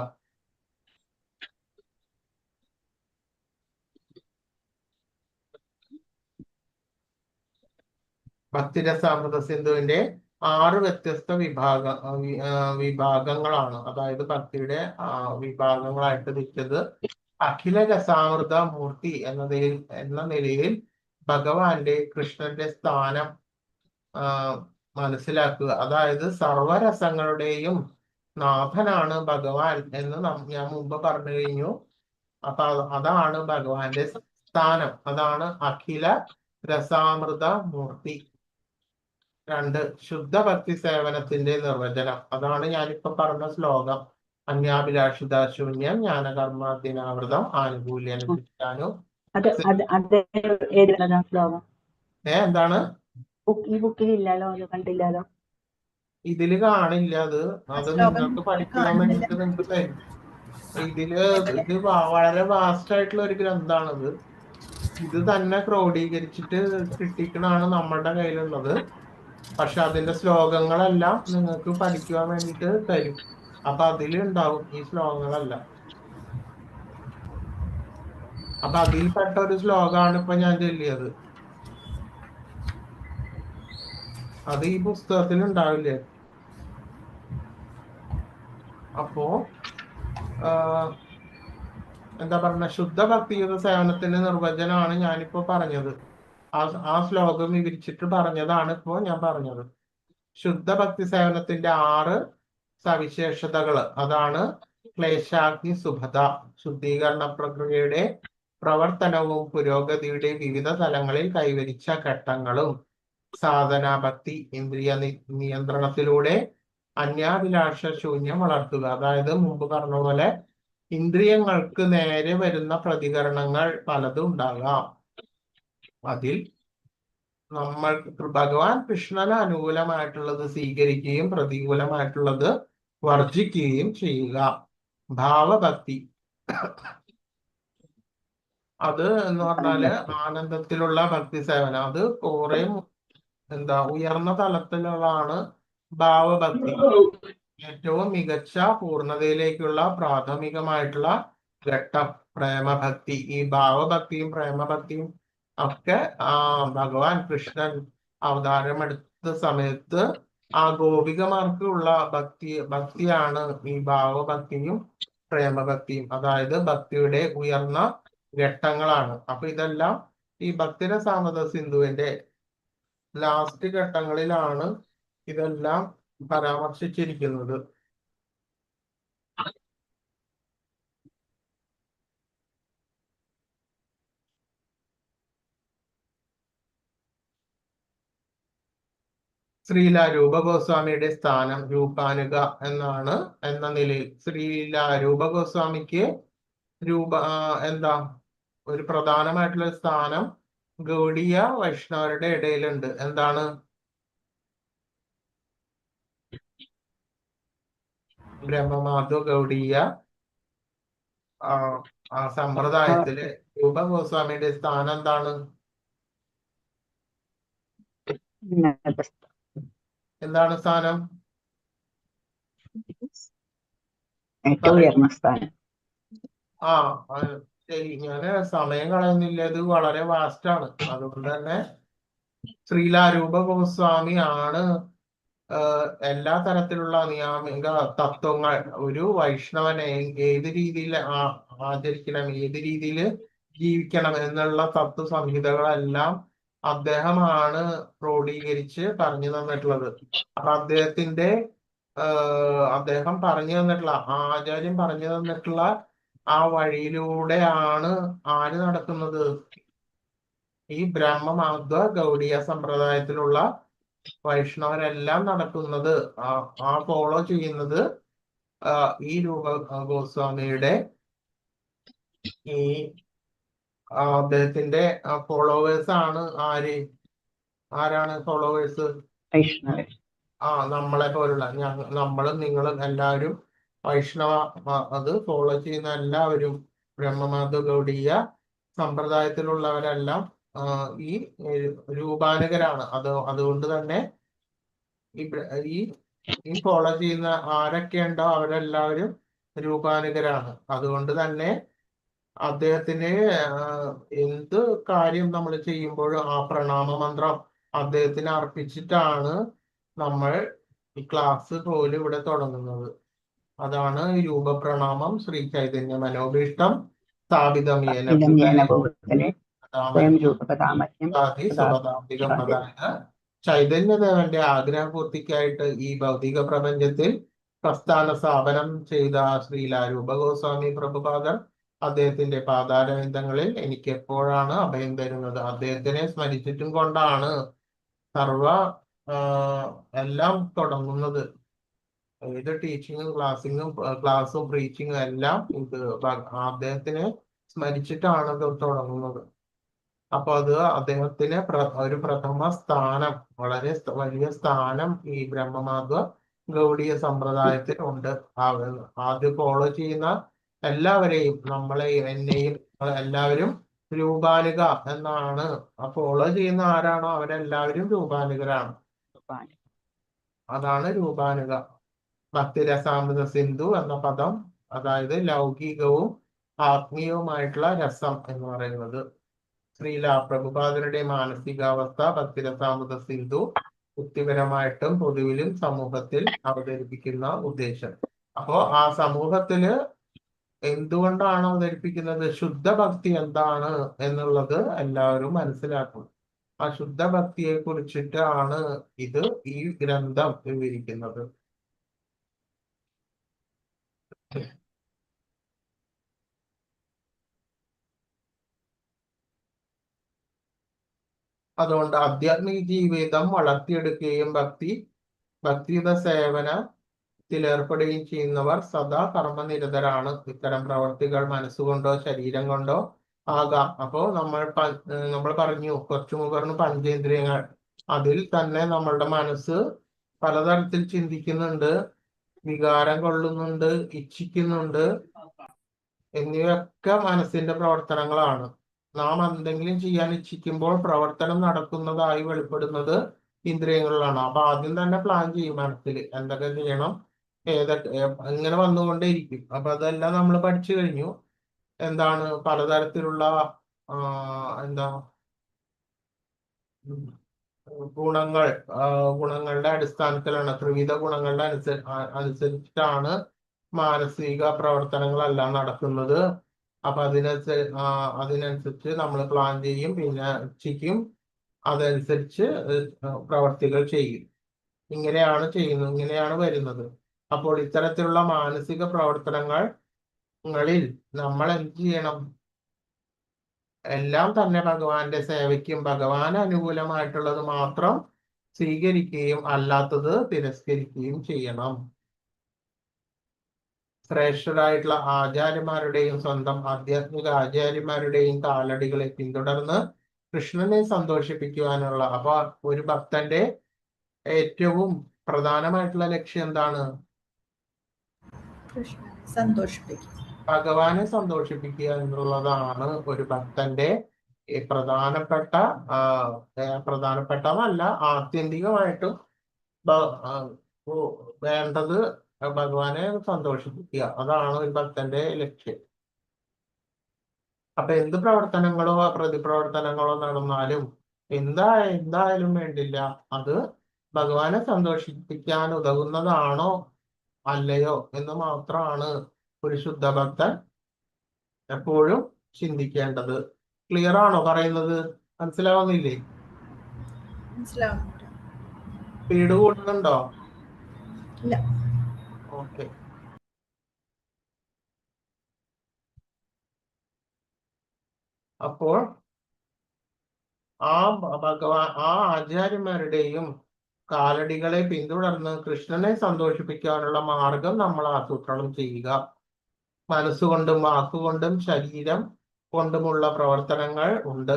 ഭക്തിരസാമൃത സിന്ധുവിന്റെ 6 വ്യത്യസ്ത വിഭാഗങ്ങളാണ്. അതായത് ഭക്തിയുടെ വിഭാഗങ്ങളായിട്ട് തിരിച്ചത്. അഖില രസാമൃത മൂർത്തി എന്ന നിലയിൽ ഭഗവാന്റെ കൃഷ്ണന്റെ സ്ഥാനം മനസ്സിലാക്കുക. അതായത് സർവരസങ്ങളുടെയും നാഥനാണ് ഭഗവാൻ എന്ന് ഞാൻ മുമ്പ് പറഞ്ഞു കഴിഞ്ഞു. അപ്പൊ അതാണ് ഭഗവാന്റെ സ്ഥാനം. അതാണ് അഖില രസാമൃത മൂർത്തി. 2, ശുദ്ധ ഭക്തി സേവനത്തിന്റെ നിർവചനം. അതാണ് ഞാനിപ്പോ പറഞ്ഞ ശ്ലോകം. അന്യാഭിലാഷിത ശൂന്യം ജ്ഞാനകർമ്മദിനാവൃതം ആനുകൂല്യാനുഷ്ഠാനം. ശ്ലോകം എന്താണ്? ഈ ബുക്കിൽ ഇല്ലല്ലോ, അത് കണ്ടില്ലല്ലോ. ഇതില് കാണില്ല. അത് നിങ്ങൾക്ക് പഠിക്കാൻ വേണ്ടിട്ട് നിങ്ങൾക്ക് തരും. ഇത് വളരെ വാസ്റ്റ് ആയിട്ടുള്ള ഒരു ഗ്രന്ഥാണിത്. ഇത് തന്നെ ക്രോഡീകരിച്ചിട്ട് കിട്ടിക്കണാണ് നമ്മളുടെ കയ്യിലുള്ളത്. പക്ഷെ അതിന്റെ ശ്ലോകങ്ങളെല്ലാം നിങ്ങൾക്ക് പഠിക്കുവാൻ വേണ്ടിട്ട് തരും. അപ്പൊ അതിലുണ്ടാവും ഈ ശ്ലോകങ്ങളെല്ലാം. അപ്പൊ അതിൽപ്പെട്ട ഒരു ശ്ലോകമാണ് ഇപ്പൊ ഞാൻ ചൊല്ലിയത്. അത് ഈ പുസ്തകത്തിൽ ഉണ്ടാവില്ലേ? അപ്പോ എന്താ പറഞ്ഞ ശുദ്ധ ഭക്തിയുത സേവനത്തിന്റെ നിർവചനമാണ് ഞാനിപ്പോ പറഞ്ഞത്. ആ ശ്ലോകം വിവരിച്ചിട്ട് പറഞ്ഞതാണ് ഇപ്പോ ഞാൻ പറഞ്ഞത്. ശുദ്ധ ഭക്തി സേവനത്തിന്റെ 6 സവിശേഷതകള്. അതാണ് ക്ലേശാഗ്നി സുഭത, ശുദ്ധീകരണ പ്രക്രിയയുടെ പ്രവർത്തനവും പുരോഗതിയുടെ വിവിധ തലങ്ങളിൽ കൈവരിച്ച ഘട്ടങ്ങളും, സാധനാഭക്തി, ഇന്ദ്രിയ നിയന്ത്രണത്തിലൂടെ അന്യാഭിലാഷ ശൂന്യം വളർത്തുക. അതായത് മുമ്പ് പറഞ്ഞ പോലെ ഇന്ദ്രിയങ്ങൾക്ക് നേരെ വരുന്ന പ്രതികരണങ്ങൾ പലതും ഉണ്ടാകാം. അതിൽ നമ്മൾ ഭഗവാൻ കൃഷ്ണന് അനുകൂലമായിട്ടുള്ളത് സ്വീകരിക്കുകയും പ്രതികൂലമായിട്ടുള്ളത് വർജിക്കുകയും ചെയ്യുക. ഭാവഭക്തി, അത് എന്ന് പറഞ്ഞാല് ആനന്ദത്തിലുള്ള ഭക്തി സേവനം. അത് കുറെ ഉയർന്ന തലത്തിലുള്ളതാണ് ഭാവഭക്തി. ഏറ്റവും മികച്ച പൂർണ്ണതയിലേക്കുള്ള പ്രാഥമികമായിട്ടുള്ള ഘട്ടം പ്രേമഭക്തി. ഈ ഭാവഭക്തിയും പ്രേമഭക്തിയും ഒക്കെ ഭഗവാൻ കൃഷ്ണൻ അവതാരമെടുത്ത സമയത്ത് ആ ഗോപികമാർക്കുള്ള ഭക്തിയാണ് ഈ ഭാവഭക്തിയും പ്രേമഭക്തിയും. അതായത് ഭക്തിയുടെ ഉയർന്ന ഘട്ടങ്ങളാണ്. അപ്പൊ ഇതെല്ലാം ഈ ഭക്തിരസാമൃത സിന്ധുവിന്റെ ലാസ്റ്റ് ഘട്ടങ്ങളിലാണ് ഇതെല്ലാം പരാമർശിച്ചിരിക്കുന്നത്. ശ്രീല രൂപ ഗോസ്വാമിയുടെ സ്ഥാനം രൂപാനുക എന്നാണ്. എന്ന നിലയിൽ ശ്രീല രൂപ ഗോസ്വാമിക്ക് എന്താ ഒരു പ്രധാനമായിട്ടുള്ള സ്ഥാനം ഗൗഡീയ വൈഷ്ണവരുടെ ഇടയിലുണ്ട്. എന്താണ്? ബ്രഹ്മമാധവ ഗൗഡീയ ആ സമ്പ്രദായത്തില് രൂപ ഗോസ്വാമിയുടെ സ്ഥാനം എന്താണ്? എന്താണ് സ്ഥാനം? ഏറ്റവും ഉയർന്ന സ്ഥാനം. ആ ശരി, ഞാന് സമയം കളയുന്നില്ല, ഇത് വളരെ വാസ്റ്റ് ആണ്. അതുകൊണ്ട് തന്നെ ശ്രീല രൂപ ഗോസ്വാമി ആണ് എല്ലാ തരത്തിലുള്ള നിയാമിക തത്വങ്ങൾ ഒരു വൈഷ്ണവനെ ഏത് രീതിയിൽ ആചരിക്കണം, ഏത് രീതിയിൽ ജീവിക്കണം എന്നുള്ള തത്വ സംഹിതകളെല്ലാം അദ്ദേഹമാണ് ക്രോഡീകരിച്ച് പറഞ്ഞു തന്നിട്ടുള്ളത്. അപ്പൊ അദ്ദേഹം പറഞ്ഞു തന്നിട്ടുള്ള ആചാര്യൻ പറഞ്ഞു തന്നിട്ടുള്ള ആ വഴിയിലൂടെയാണ് ആര് നടക്കുന്നത്? ഈ ബ്രഹ്മമാധ്വ ഗൗഡീയ സമ്പ്രദായത്തിലുള്ള വൈഷ്ണവരെല്ലാം നടക്കുന്നത്, ആ ഫോളോ ചെയ്യുന്നത് ഈ രൂപ ഗോസ്വാമിയുടെ ഈ അദ്ദേഹത്തിന്റെ ഫോളോവേഴ്സ് ആണ്. ആരാണ് ഫോളോവേഴ്സ്? വൈഷ്ണവർ. നമ്മളെ പോലുള്ള നമ്മളും നിങ്ങളും എല്ലാവരും വൈഷ്ണവ അത് ഫോളോ ചെയ്യുന്ന എല്ലാവരും ബ്രഹ്മമാധവ ഗൗഡീയ സമ്പ്രദായത്തിലുള്ളവരെല്ലാം ഈ രൂപാനുകരാണ്. അതുകൊണ്ട് തന്നെ ഈ ഫോളോ ചെയ്യുന്ന ആരൊക്കെയുണ്ടോ അവരെല്ലാവരും രൂപാനുകരാണ്. അതുകൊണ്ട് തന്നെ അദ്ദേഹത്തിന് എന്ത് കാര്യം നമ്മൾ ചെയ്യുമ്പോഴും ആ പ്രണാമ മന്ത്രം അദ്ദേഹത്തിന് അർപ്പിച്ചിട്ടാണ് നമ്മൾ ഈ ക്ലാസ് പോലും ഇവിടെ തുടങ്ങുന്നത്. അതാണ് രൂപപ്രണാമം. ശ്രീ ചൈതന്യ മനോഭീഷ്ടം സ്ഥാപിതമേന ചൈതന്യദേവന്റെ ആഗ്രഹപൂർത്തിക്കായിട്ട് ഈ ഭൗതിക പ്രപഞ്ചത്തിൽ പ്രസ്ഥാന സ്ഥാപനം ചെയ്ത ശ്രീല രൂപ ഗോസ്വാമി പ്രഭുപാദർ അദ്ദേഹത്തിന്റെ പാതാരവിന്ദങ്ങളിൽ എനിക്ക് എപ്പോഴാണ് അഭയം തരുന്നത്. അദ്ദേഹത്തിനെ സ്മരിച്ചിട്ടും കൊണ്ടാണ് എല്ലാം തുടങ്ങുന്നത്. ഏത് ടീച്ചിങ്ങും ക്ലാസ്സും പ്രീച്ചിങ്ങും എല്ലാം ഇത് അദ്ദേഹത്തിനെ സ്മരിച്ചിട്ടാണ് ഇത് തുടങ്ങുന്നത്. അപ്പൊ അത് അദ്ദേഹത്തിന് ഒരു പ്രഥമ സ്ഥാനം, വളരെ വലിയ സ്ഥാനം ഈ ബ്രഹ്മമാധ്വ ഗൗഡീയ സമ്പ്രദായത്തിലുണ്ട്. ആദ്യം ഫോളോ ചെയ്യുന്ന എല്ലാവരെയും, എന്നെയും എല്ലാവരും രൂപാനുക എന്നാണ്. ഫോളോ ചെയ്യുന്ന ആരാണോ അവരെല്ലാവരും രൂപാനുകരാണ്. അതാണ് രൂപാനുക. ഭക്തിരസാമൃത സിന്ധു എന്ന പദം, അതായത് ലൗകികവും ആത്മീയവുമായിട്ടുള്ള രസം എന്ന് പറയുന്നത്. ശ്രീല പ്രഭുപാദരുടെ മാനസികാവസ്ഥ ഭക്തിരസാമൃത സിന്ധു വ്യക്തിപരമായിട്ടും പൊതുവിലും സമൂഹത്തിൽ അവതരിപ്പിക്കുന്ന ഉദ്ദേശം. അപ്പോ ആ സമൂഹത്തില് എന്തുകൊണ്ടാണ് അവതരിപ്പിക്കുന്നത്? ശുദ്ധഭക്തി എന്താണ് എന്നുള്ളത് എല്ലാവരും മനസ്സിലാക്കും. ആ ശുദ്ധഭക്തിയെ കുറിച്ചിട്ടാണ് ഈ ഗ്രന്ഥം വിവരിക്കുന്നത്. അതുകൊണ്ട് ആധ്യാത്മിക ജീവിതം വളർത്തിയെടുക്കുകയും ഭക്തിയുത സേവനത്തിൽ ഏർപ്പെടുകയും ചെയ്യുന്നവർ സദാ കർമ്മനിരതരാണ്. ഇത്തരം പ്രവർത്തികൾ മനസ്സുകൊണ്ടോ ശരീരം കൊണ്ടോ ആകാം. അപ്പോ നമ്മൾ പറഞ്ഞു കുറച്ചു മുമ്പ് പറഞ്ഞു പഞ്ചേന്ദ്രിയങ്ങൾ. അതിൽ തന്നെ നമ്മളുടെ മനസ്സ് പലതരത്തിൽ ചിന്തിക്കുന്നുണ്ട്, വികാരം കൊള്ളുന്നുണ്ട്, ഇച്ഛിക്കുന്നുണ്ട്. എന്നിവയൊക്കെ മനസ്സിന്റെ പ്രവർത്തനങ്ങളാണ്. നാം എന്തെങ്കിലും ചെയ്യാൻ ഇച്ഛിക്കുമ്പോൾ പ്രവർത്തനം നടക്കുന്നതായി വെളിപ്പെടുന്നത് ഇന്ദ്രിയങ്ങളിലാണ്. അപ്പൊ ആദ്യം തന്നെ പ്ലാൻ ചെയ്യും മനസ്സിൽ എന്തൊക്കെ ചെയ്യണം, ഇങ്ങനെ വന്നുകൊണ്ടേയിരിക്കും. അപ്പൊ അതെല്ലാം നമ്മൾ പഠിച്ചു കഴിഞ്ഞു. എന്താണ് പലതരത്തിലുള്ള ഗുണങ്ങളുടെ അടിസ്ഥാനത്തിലാണ്, ത്രിവിധ ഗുണങ്ങളുടെ അനുസരിച്ചിട്ടാണ് മാനസിക പ്രവർത്തനങ്ങളെല്ലാം നടക്കുന്നത്. അപ്പൊ അതിനനുസരിച്ച് നമ്മൾ പ്ലാൻ ചെയ്യും, പിന്നെ ഇച്ഛിക്കും, അതനുസരിച്ച് പ്രവർത്തികൾ ചെയ്യും. ഇങ്ങനെയാണ് വരുന്നത്. അപ്പോൾ ഇത്തരത്തിലുള്ള മാനസിക പ്രവർത്തനങ്ങളിൽ നമ്മൾ എന്ത് ചെയ്യണം? എല്ലാം തന്നെ ഭഗവാന്റെ സേവയ്ക്കും ഭഗവാന് അനുകൂലമായിട്ടുള്ളത് മാത്രം സ്വീകരിക്കുകയും അല്ലാത്തത് തിരസ്കരിക്കുകയും ചെയ്യണം. ശ്രേഷ്ഠരായിട്ടുള്ള ആചാര്യന്മാരുടെയും സ്വന്തം ആധ്യാത്മിക ആചാര്യന്മാരുടെയും കാലടികളെ പിന്തുടർന്ന് കൃഷ്ണനെ സന്തോഷിപ്പിക്കുവാനുള്ള അപ്പൊ ഒരു ഭക്തന്റെ ഏറ്റവും പ്രധാനമായിട്ടുള്ള ലക്ഷ്യം എന്താണ്? കൃഷ്ണനെ സന്തോഷിപ്പിക്കും. ഭഗവാനെ സന്തോഷിപ്പിക്കുക എന്നുള്ളതാണ് ഒരു ഭക്തന്റെ പ്രധാനപ്പെട്ടതല്ല, ആത്യന്തികമായിട്ടും വേണ്ടത് ഭഗവാനെ സന്തോഷിപ്പിക്കുക. അതാണ് ഒരു ഭക്തന്റെ ലക്ഷ്യം. അപ്പൊ എന്ത് പ്രവർത്തനങ്ങളോ പ്രതിപ്രവർത്തനങ്ങളോ നടന്നാലും എന്തായാലും വേണ്ടില്ല, അത് ഭഗവാനെ സന്തോഷിപ്പിക്കാൻ ഉതകുന്നതാണോ അല്ലയോ എന്ന് മാത്രമാണ് ഒരു ശുദ്ധഭക്തൻ എപ്പോഴും ചിന്തിക്കേണ്ടത്. ക്ലിയർ ആണോ പറയുന്നത്? മനസ്സിലാവുന്നില്ലേ? മനസ്സിലാവുന്നുണ്ട്. സ്പീഡ് കൂടുന്നുണ്ടോ? ഇല്ല. ഓക്കെ. അപ്പോൾ ആ ആചാര്യന്മാരുടെയും കാലടികളെ പിന്തുടർന്ന് കൃഷ്ണനെ സന്തോഷിപ്പിക്കാനുള്ള മാർഗം നമ്മൾ ആസൂത്രണം ചെയ്യുക. മനസ്സുകൊണ്ടും വാക്കുകൊണ്ടും ശരീരം കൊണ്ടുമുള്ള പ്രവർത്തനങ്ങൾ ഉണ്ട്.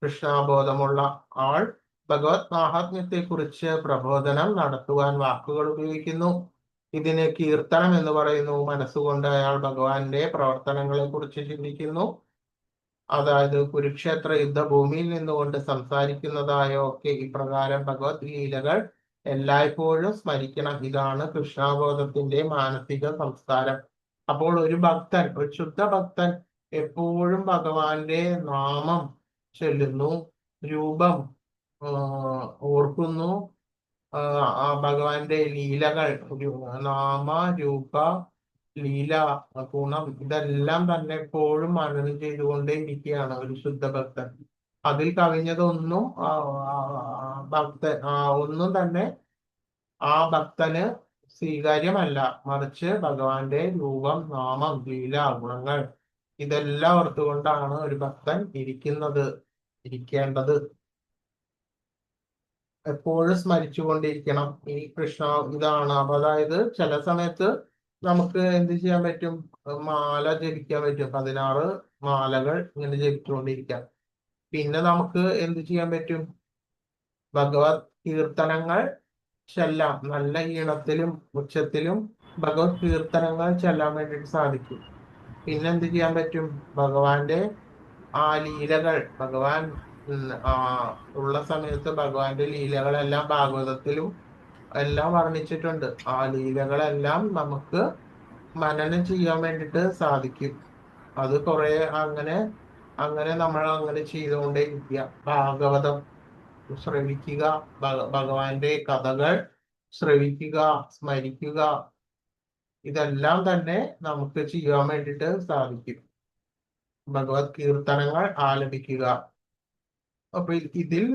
കൃഷ്ണബോധമുള്ള ആൾ ഭഗവത് മാഹാത്മ്യത്തെ കുറിച്ച് പ്രബോധനം നടത്തുവാൻ വാക്കുകൾ ഉപയോഗിക്കുന്നു. ഇതിന് കീർത്തനം എന്ന് പറയുന്നു. മനസ്സുകൊണ്ട് അയാൾ ഭഗവാന്റെ പ്രവർത്തനങ്ങളെ കുറിച്ച് ചിന്തിക്കുന്നു. അതായത് കുരുക്ഷേത്ര യുദ്ധഭൂമിയിൽ നിന്നുകൊണ്ട് സംസാരിക്കുന്നതായൊക്കെ ഇപ്രകാരം ഭഗവത് ലീലകൾ എല്ലായ്പ്പോഴും സ്മരിക്കണം. ഇതാണ് കൃഷ്ണബോധത്തിന്റെ മാനസിക സംസ്കാരം. അപ്പോൾ ഒരു ഭക്തൻ, ഒരു ശുദ്ധ ഭക്തൻ എപ്പോഴും ഭഗവാന്റെ നാമം ചൊല്ലുന്നു, രൂപം ഓർക്കുന്നു, ഭഗവാന്റെ ലീലകൾ, നാമ രൂപ ലീല ഗുണം ഇതെല്ലാം തന്നെ എപ്പോഴും മനനം ചെയ്തുകൊണ്ടേ ഇരിക്കുകയാണ് ഒരു ശുദ്ധഭക്തൻ. അതിൽ കവിഞ്ഞതൊന്നും ഒന്നും തന്നെ ആ ഭക്തന് സ്വീകാര്യമല്ല. മറിച്ച് ഭഗവാന്റെ രൂപം, നാമം, ലീല, ഗുണങ്ങൾ ഇതെല്ലാം ഓർത്തുകൊണ്ടാണ് ഒരു ഭക്തൻ ഇരിക്കേണ്ടത്. എപ്പോഴും സ്മരിച്ചുകൊണ്ടിരിക്കണം ഈ കൃഷ്ണ. ഇതാണ്. അപ്പൊ അതായത് ചില സമയത്ത് നമുക്ക് എന്ത് ചെയ്യാൻ പറ്റും? മാല ജപിക്കാൻ പറ്റും. 16 മാലകൾ ഇങ്ങനെ ജപിച്ചുകൊണ്ടിരിക്കാം. പിന്നെ നമുക്ക് എന്ത് ചെയ്യാൻ പറ്റും? ഭഗവത് കീർത്തനങ്ങൾ ചെല്ലാം. നല്ല ഈണത്തിലും ഉച്ചത്തിലും ഭഗവത് കീർത്തനങ്ങൾ ചെല്ലാൻ വേണ്ടിയിട്ട് സാധിക്കും. പിന്നെ എന്ത് ചെയ്യാൻ പറ്റും? ഭഗവാന്റെ ആ ലീലകൾ, ഭഗവാൻ ഉള്ള സമയത്ത് ഭഗവാന്റെ ലീലകളെല്ലാം ഭാഗവതത്തിലും എല്ലാം വർണ്ണിച്ചിട്ടുണ്ട്. ആ ലീലകളെല്ലാം നമുക്ക് മനനം ചെയ്യാൻ വേണ്ടിയിട്ട് സാധിക്കും. അത് കുറെ അങ്ങനെ നമ്മൾ അങ്ങനെ ചെയ്തുകൊണ്ടേ ഇരിക്കുക. ഭാഗവതം ശ്രവിക്കുക, ഭഗവാന്റെ കഥകൾ ശ്രവിക്കുക, സ്മരിക്കുക, ഇതെല്ലാം തന്നെ നമുക്ക് ചെയ്യാൻ വേണ്ടിയിട്ട് സാധിക്കും. ഭഗവത് കീർത്തനങ്ങൾ ആലപിക്കുക. അപ്പൊ ഇതിൽ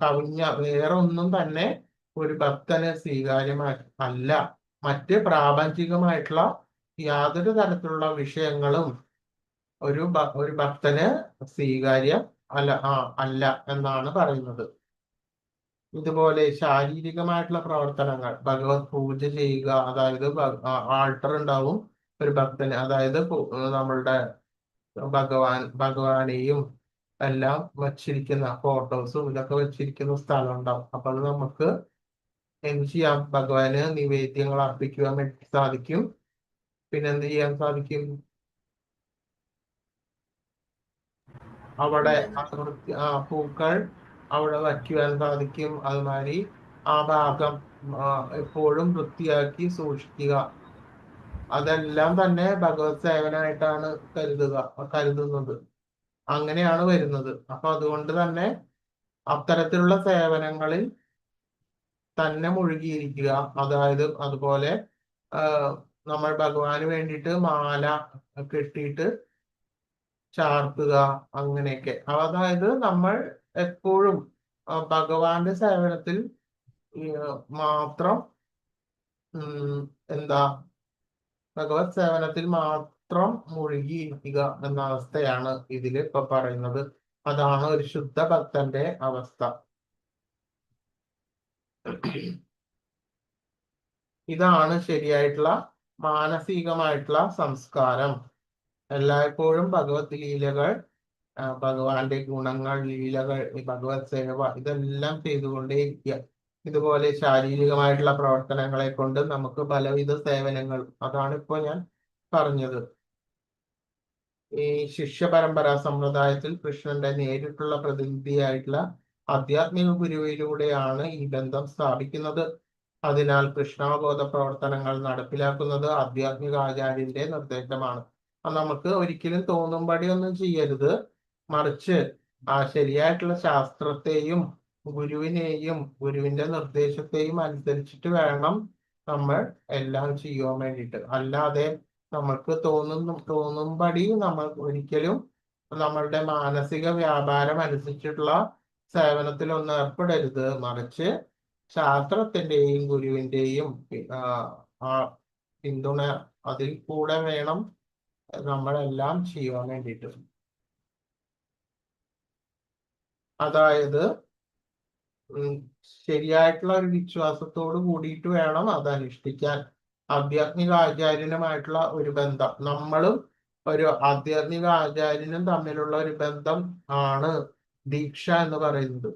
കവിഞ്ഞ വേറെ ഒന്നും തന്നെ ഒരു ഭക്തന് സ്വീകാര്യമല്ല. മറ്റ് പ്രാപഞ്ചികമായിട്ടുള്ള യാതൊരു തരത്തിലുള്ള വിഷയങ്ങളും ഒരു ഭക്തന് സ്വീകാര്യം അല്ല എന്നാണ് പറയുന്നത്. ഇതുപോലെ ശാരീരികമായിട്ടുള്ള പ്രവർത്തനങ്ങൾ, ഭഗവത് പൂജ ചെയ്യുക, അതായത് ആൾട്ടർ ഉണ്ടാവും ഒരു ഭക്തന്, അതായത് നമ്മളുടെ ഭഗവാനെയും എല്ലാം വച്ചിരിക്കുന്ന ഫോട്ടോസും ഇതൊക്കെ വെച്ചിരിക്കുന്ന സ്ഥലം ഉണ്ടാവും. അപ്പൊ അത് നമുക്ക് എന്ത് ചെയ്യാം? ഭഗവാന് നിവേദ്യങ്ങൾ അർപ്പിക്കുവാൻ വേണ്ടി സാധിക്കും. പിന്നെ എന്ത് ചെയ്യാൻ സാധിക്കും? അവിടെ പൂക്കൾ അവിടെ വയ്ക്കുവാൻ സാധിക്കും. അതുമാതിരി ആ ഭാഗം എപ്പോഴും വൃത്തിയാക്കി സൂക്ഷിക്കുക. അതെല്ലാം തന്നെ ഭഗവത് സേവനമായിട്ടാണ് കരുതുന്നത്. അങ്ങനെയാണ് വരുന്നത്. അപ്പൊ അതുകൊണ്ട് തന്നെ അത്തരത്തിലുള്ള സേവനങ്ങളിൽ തന്നെ മുഴുകിയിരിക്കുക. അതായത് അതുപോലെ നമ്മൾ ഭഗവാന് വേണ്ടിയിട്ട് മാല കെട്ടിയിട്ട് ചാർത്തുക, അങ്ങനെയൊക്കെ. അതായത് നമ്മൾ എപ്പോഴും ഭഗവാന്റെ സേവനത്തിൽ മാത്രം ഭഗവത് സേവനത്തിൽ മാത്രം മുഴുകിയിരിക്കുക എന്ന അവസ്ഥയാണ് ഇതിൽ ഇപ്പൊ പറയുന്നത്. അതാണ് ഒരു ശുദ്ധ ഭക്തന്റെ അവസ്ഥ. ഇതാണ് ശരിയായിട്ടുള്ള മാനസികമായിട്ടുള്ള സംസ്കാരം. എല്ലായ്പ്പോഴും ഭഗവത് ലീലകൾ, ഭഗവാന്റെ ഗുണങ്ങൾ, ലീലകൾ, ഭഗവത് സേവ ഇതെല്ലാം ചെയ്തുകൊണ്ടേയിരിക്കുക. ഇതുപോലെ ശാരീരികമായിട്ടുള്ള പ്രവർത്തനങ്ങളെ കൊണ്ട് നമുക്ക് പലവിധ സേവനങ്ങൾ, അതാണ് ഇപ്പോൾ ഞാൻ പറഞ്ഞത്. ഈ ശിഷ്യ പരമ്പര സമ്പ്രദായത്തിൽ കൃഷ്ണന്റെ നേരിട്ടുള്ള പ്രതിനിധിയായിട്ടുള്ള ആധ്യാത്മിക ഗുരുവിലൂടെയാണ് ഈ ബന്ധം സ്ഥാപിക്കുന്നത്. അതിനാൽ കൃഷ്ണാബോധ പ്രവർത്തനങ്ങൾ നടപ്പിലാക്കുന്നത് ആധ്യാത്മിക ആചാര്യന്റെ നിർദ്ദേശമാണ്. അത് നമുക്ക് ഒരിക്കലും തോന്നുമ്പടി ഒന്നും ചെയ്യരുത്, മറിച്ച് ആ ശരിയായിട്ടുള്ള ശാസ്ത്രത്തെയും ഗുരുവിനെയും ഗുരുവിന്റെ നിർദ്ദേശത്തെയും അനുസരിച്ചിട്ട് വേണം നമ്മൾ എല്ലാം ചെയ്യാൻ വേണ്ടിയിട്ട്. അല്ലാതെ നമ്മൾക്ക് തോന്നുമ്പടി നമ്മൾ ഒരിക്കലും നമ്മളുടെ മാനസിക വ്യാപാരം അനുസരിച്ചിട്ടുള്ള സേവനത്തിലൊന്നും ഏർപ്പെടരുത്, മറിച്ച് ശാസ്ത്രത്തിന്റെയും ഗുരുവിന്റെയും പിന്തുണ അതിൽ കൂടെ വേണം നമ്മളെല്ലാം ചെയ്യാൻ വേണ്ടിയിട്ട്. അതായത് ശരിയായിട്ടുള്ള ഒരു വിശ്വാസത്തോട് കൂടിയിട്ട് വേണം അത് അനുഷ്ഠിക്കാൻ. ആധ്യാത്മിക ആചാര്യനുമായിട്ടുള്ള ഒരു ബന്ധം, നമ്മളും ഒരു ആധ്യാത്മിക ആചാര്യനും തമ്മിലുള്ള ഒരു ബന്ധം ആണ് ദീക്ഷ എന്ന് പറയുന്നത്.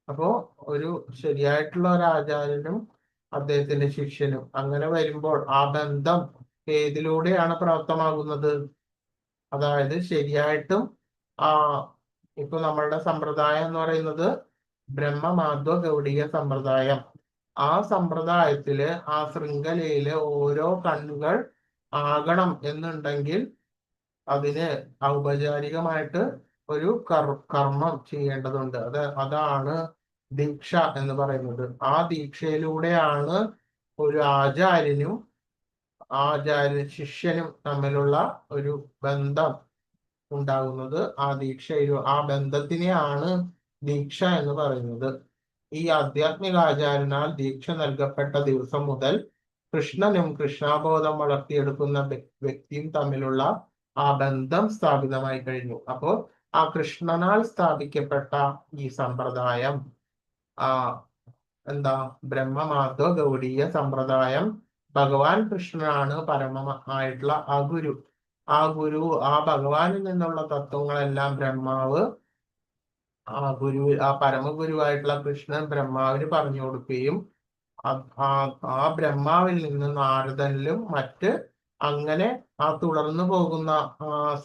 അപ്പോ ഒരു ശരിയായിട്ടുള്ള ഒരു ആചാര്യനും അദ്ദേഹത്തിന്റെ ശിഷ്യനും അങ്ങനെ വരുമ്പോൾ ആ ബന്ധം ഏതിലൂടെയാണ് പ്രാപ്തമാകുന്നത്? അതായത് ശരിയായിട്ടും ഇപ്പൊ നമ്മളുടെ സമ്പ്രദായം എന്ന് പറയുന്നത് ബ്രഹ്മമാധ്വ ഗൗഡീയ സമ്പ്രദായം. ആ സമ്പ്രദായത്തില് ആ ശൃംഖലയില് ഓരോ കണ്ണുകൾ ആകണം എന്നുണ്ടെങ്കിൽ അതിന് ഔപചാരികമായിട്ട് ഒരു കർമ്മം ചെയ്യേണ്ടതുണ്ട്. അതാണ് ദീക്ഷ എന്ന് പറയുന്നത്. ആ ദീക്ഷയിലൂടെയാണ് ഒരു ആചാര്യനും ശിഷ്യനും തമ്മിലുള്ള ഒരു ബന്ധം ഉണ്ടാകുന്നത്. ആ ബന്ധത്തിനെയാണ് ദീക്ഷ എന്ന് പറയുന്നത്. ഈ ആധ്യാത്മിക ആചാര്യനാൽ ദീക്ഷ നൽകപ്പെട്ട ദിവസം മുതൽ കൃഷ്ണനും കൃഷ്ണാബോധം വളർത്തിയെടുക്കുന്ന വ്യക്തിയും തമ്മിലുള്ള ആ ബന്ധം സ്ഥാപിതമായി കഴിഞ്ഞു. അപ്പോൾ ആ കൃഷ്ണനാൽ സ്ഥാപിക്കപ്പെട്ട ഈ സമ്പ്രദായം ബ്രഹ്മമാധ്വ ഗൗഡീയ സമ്പ്രദായം. ഭഗവാൻ കൃഷ്ണനാണ് പരമമായിട്ടുള്ള ആ ഗുരു. ആ ഭഗവാനിൽ നിന്നുള്ള തത്വങ്ങളെല്ലാം ബ്രഹ്മാവ് ആ പരമഗുരുവായിട്ടുള്ള കൃഷ്ണൻ ബ്രഹ്മാവിന് പറഞ്ഞു കൊടുക്കുകയും ആ ബ്രഹ്മാവിൽ നിന്ന് നാരദനിലും മറ്റ് അങ്ങനെ തുടർന്നു പോകുന്ന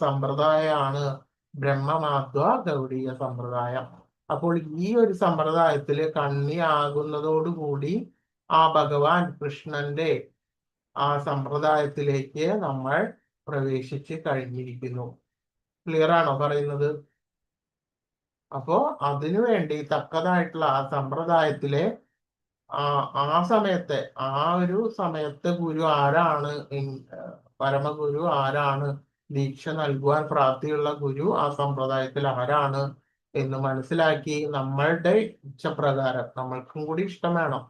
സമ്പ്രദായമാണ് ബ്രഹ്മമാധ്വ ഗൗഡീയ സമ്പ്രദായം. അപ്പോൾ ഈ ഒരു സമ്പ്രദായത്തില് കണ്ണിയാകുന്നതോടുകൂടി ആ ഭഗവാൻ കൃഷ്ണന്റെ ആ സമ്പ്രദായത്തിലേക്ക് നമ്മൾ പ്രവേശിച്ച് കഴിഞ്ഞിരിക്കുന്നു. ക്ലിയർ ആണോ പറയുന്നത്? അപ്പോ അതിനുവേണ്ടി തക്കതായിട്ടുള്ള ആ സമ്പ്രദായത്തിലെ ആ സമയത്തെ ഒരു സമയത്ത് ഗുരു ആരാണ്, പരമഗുരു ആരാണ്, ദീക്ഷ നൽകുവാൻ പ്രാപ്തിയുള്ള ഗുരു ആ സമ്പ്രദായത്തിൽ ആരാണ് എന്ന് മനസ്സിലാക്കി നമ്മളുടെ ഇച്ഛപ്രകാരം, നമ്മൾക്കും കൂടി ഇഷ്ടം വേണം,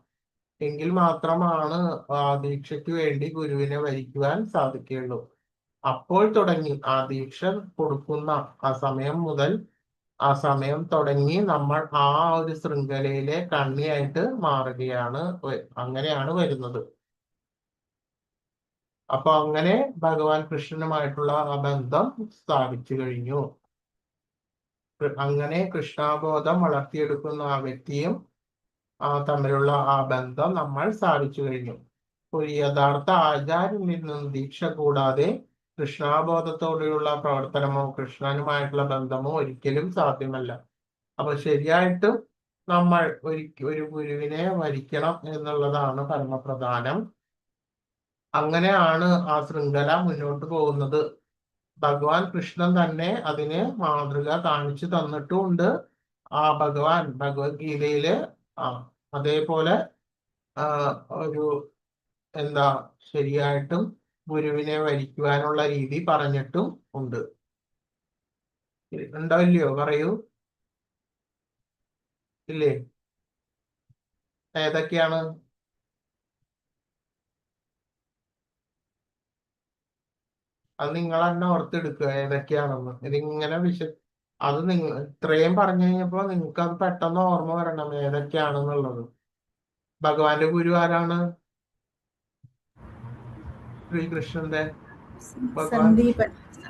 എങ്കിൽ മാത്രമാണ് ആ ദീക്ഷയ്ക്ക് വേണ്ടി ഗുരുവിനെ വരിക്കുവാൻ സാധിക്കുകയുള്ളൂ. അപ്പോൾ തുടങ്ങി ആ ദീക്ഷ കൊടുക്കുന്ന ആ സമയം തുടങ്ങി നമ്മൾ ആ ഒരു ശൃംഖലയിലെ കണ്ണിയായിട്ട് മാറുകയാണ്. അങ്ങനെയാണ് വരുന്നത്. അപ്പൊ അങ്ങനെ ഭഗവാൻ കൃഷ്ണനുമായിട്ടുള്ള ആ ബന്ധം സ്ഥാപിച്ചു കഴിഞ്ഞു. അങ്ങനെ കൃഷ്ണാബോധം വളർത്തിയെടുക്കുന്ന ആ വ്യക്തിയും തമ്മിലുള്ള ആ ബന്ധം നമ്മൾ സ്ഥാപിച്ചു കഴിഞ്ഞു. ഒരു യഥാർത്ഥ ആചാര്യനിൽ നിന്നും ദീക്ഷ കൂടാതെ കൃഷ്ണാബോധത്തോടെയുള്ള പ്രവർത്തനമോ കൃഷ്ണനുമായിട്ടുള്ള ബന്ധമോ ഒരിക്കലും സാധ്യമല്ല. അപ്പൊ ശരിയായിട്ടും നമ്മൾ ഒരു ഗുരുവിനെ വരിക്കണം എന്നുള്ളതാണ് പരമപ്രധാനം. അങ്ങനെയാണ് ആ ശൃംഖല മുന്നോട്ട് പോകുന്നത്. ഭഗവാൻ കൃഷ്ണൻ തന്നെ അതിന് മാതൃക കാണിച്ചു തന്നിട്ടുമുണ്ട്. ആ ഭഗവാൻ ഭഗവത്ഗീതയില് അതേപോലെ ഒരു ശരിയായിട്ടും ഗുരുവിനെ വരിക്കുവാനുള്ള രീതി പറഞ്ഞിട്ടും ഉണ്ട്. ഉണ്ടോ ഇല്ലയോ? പറയൂ. ഇല്ലേ? ഏതൊക്കെയാണ്? അത് നിങ്ങൾ തന്നെ ഓർത്തെടുക്കുക ഏതൊക്കെയാണെന്ന്. ഇതിങ്ങനെ അത് ഇത്രയും പറഞ്ഞു കഴിഞ്ഞപ്പോ നിങ്ങൾക്ക് അത് പെട്ടെന്ന് ഓർമ്മ വരണം ഏതൊക്കെയാണെന്നുള്ളത്. ഭഗവാന്റെ ഗുരു ആരാണ്? ശ്രീകൃഷ്ണന്റെ ഭഗവാൻ സന്ദീപൻ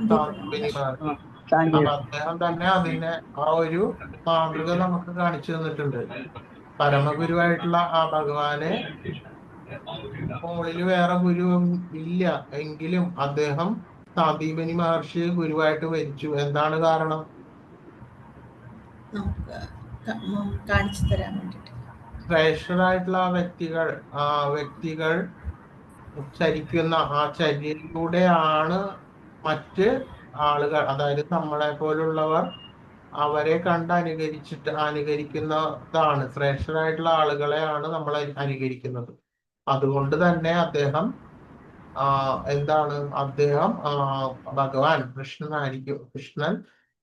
സാന്ദീപനി മഹർഷി. അപ്പൊ അദ്ദേഹം തന്നെ അതിനെ ആ ഒരു മാതൃക നമുക്ക് കാണിച്ചു തന്നിട്ടുണ്ട്. പരമഗുരുവായിട്ടുള്ള ആ ഭഗവാനെ മുകളിൽ വേറെ ഗുരു ഇല്ല എങ്കിലും അദ്ദേഹം സാന്ദീപനി മഹർഷിയെ ഗുരുവായിട്ട് വരിച്ചു. എന്താണ് കാരണം? നമുക്ക് കാണിച്ചു തരാൻ വേണ്ടിട്ട്. ശ്രേഷ്ഠരായിട്ടുള്ള വ്യക്തികൾ ചരിക്കുന്ന ആ ചര്യയിലൂടെയാണ് മറ്റ് ആളുകൾ, അതായത് നമ്മളെ പോലുള്ളവർ അവരെ കണ്ട് അനുകരിക്കുന്നതാണ്. ശ്രേഷ്ഠരായിട്ടുള്ള ആളുകളെയാണ് നമ്മൾ അനുകരിക്കുന്നത്. അതുകൊണ്ട് തന്നെ അദ്ദേഹം ഭഗവാൻ കൃഷ്ണൻ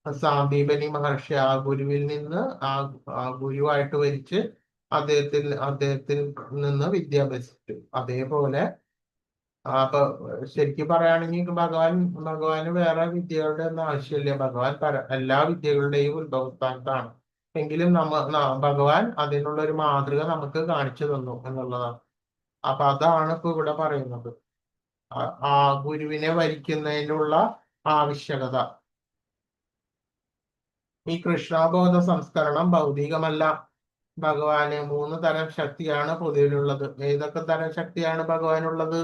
സാന്ദീപനി മഹർഷി ആ ഗുരുവിൽ നിന്ന് ആ ഗുരുവായിട്ട് വരിച്ച് അദ്ദേഹത്തിൽ നിന്ന് വിദ്യ അഭ്യസിച്ചു. അതേപോലെ അപ്പൊ ശരിക്കും പറയുകയാണെങ്കിൽ ഭഗവാന് വേറെ വിദ്യകളുടെ ഒന്നും ആവശ്യമില്ല. ഭഗവാൻ എല്ലാ വിദ്യകളുടെയും ഉത്ഭവസ്ഥാനത്താണ്. എങ്കിലും ഭഗവാൻ അതിനുള്ള ഒരു മാതൃക നമുക്ക് കാണിച്ചു തന്നു എന്നുള്ളതാണ്. അപ്പൊ അതാണ് ഇപ്പൊ ഇവിടെ പറയുന്നത്, ആ ഗുരുവിനെ വരിക്കുന്നതിനുള്ള ആവശ്യകത. ഈ കൃഷ്ണബോധ സംസ്കരണം ഭൗതികമല്ല. ഭഗവാന് 3 തരം ശക്തിയാണ് പൊതുവിലുള്ളത്. ഏതൊക്കെ തരം ശക്തിയാണ് ഭഗവാനുള്ളത്?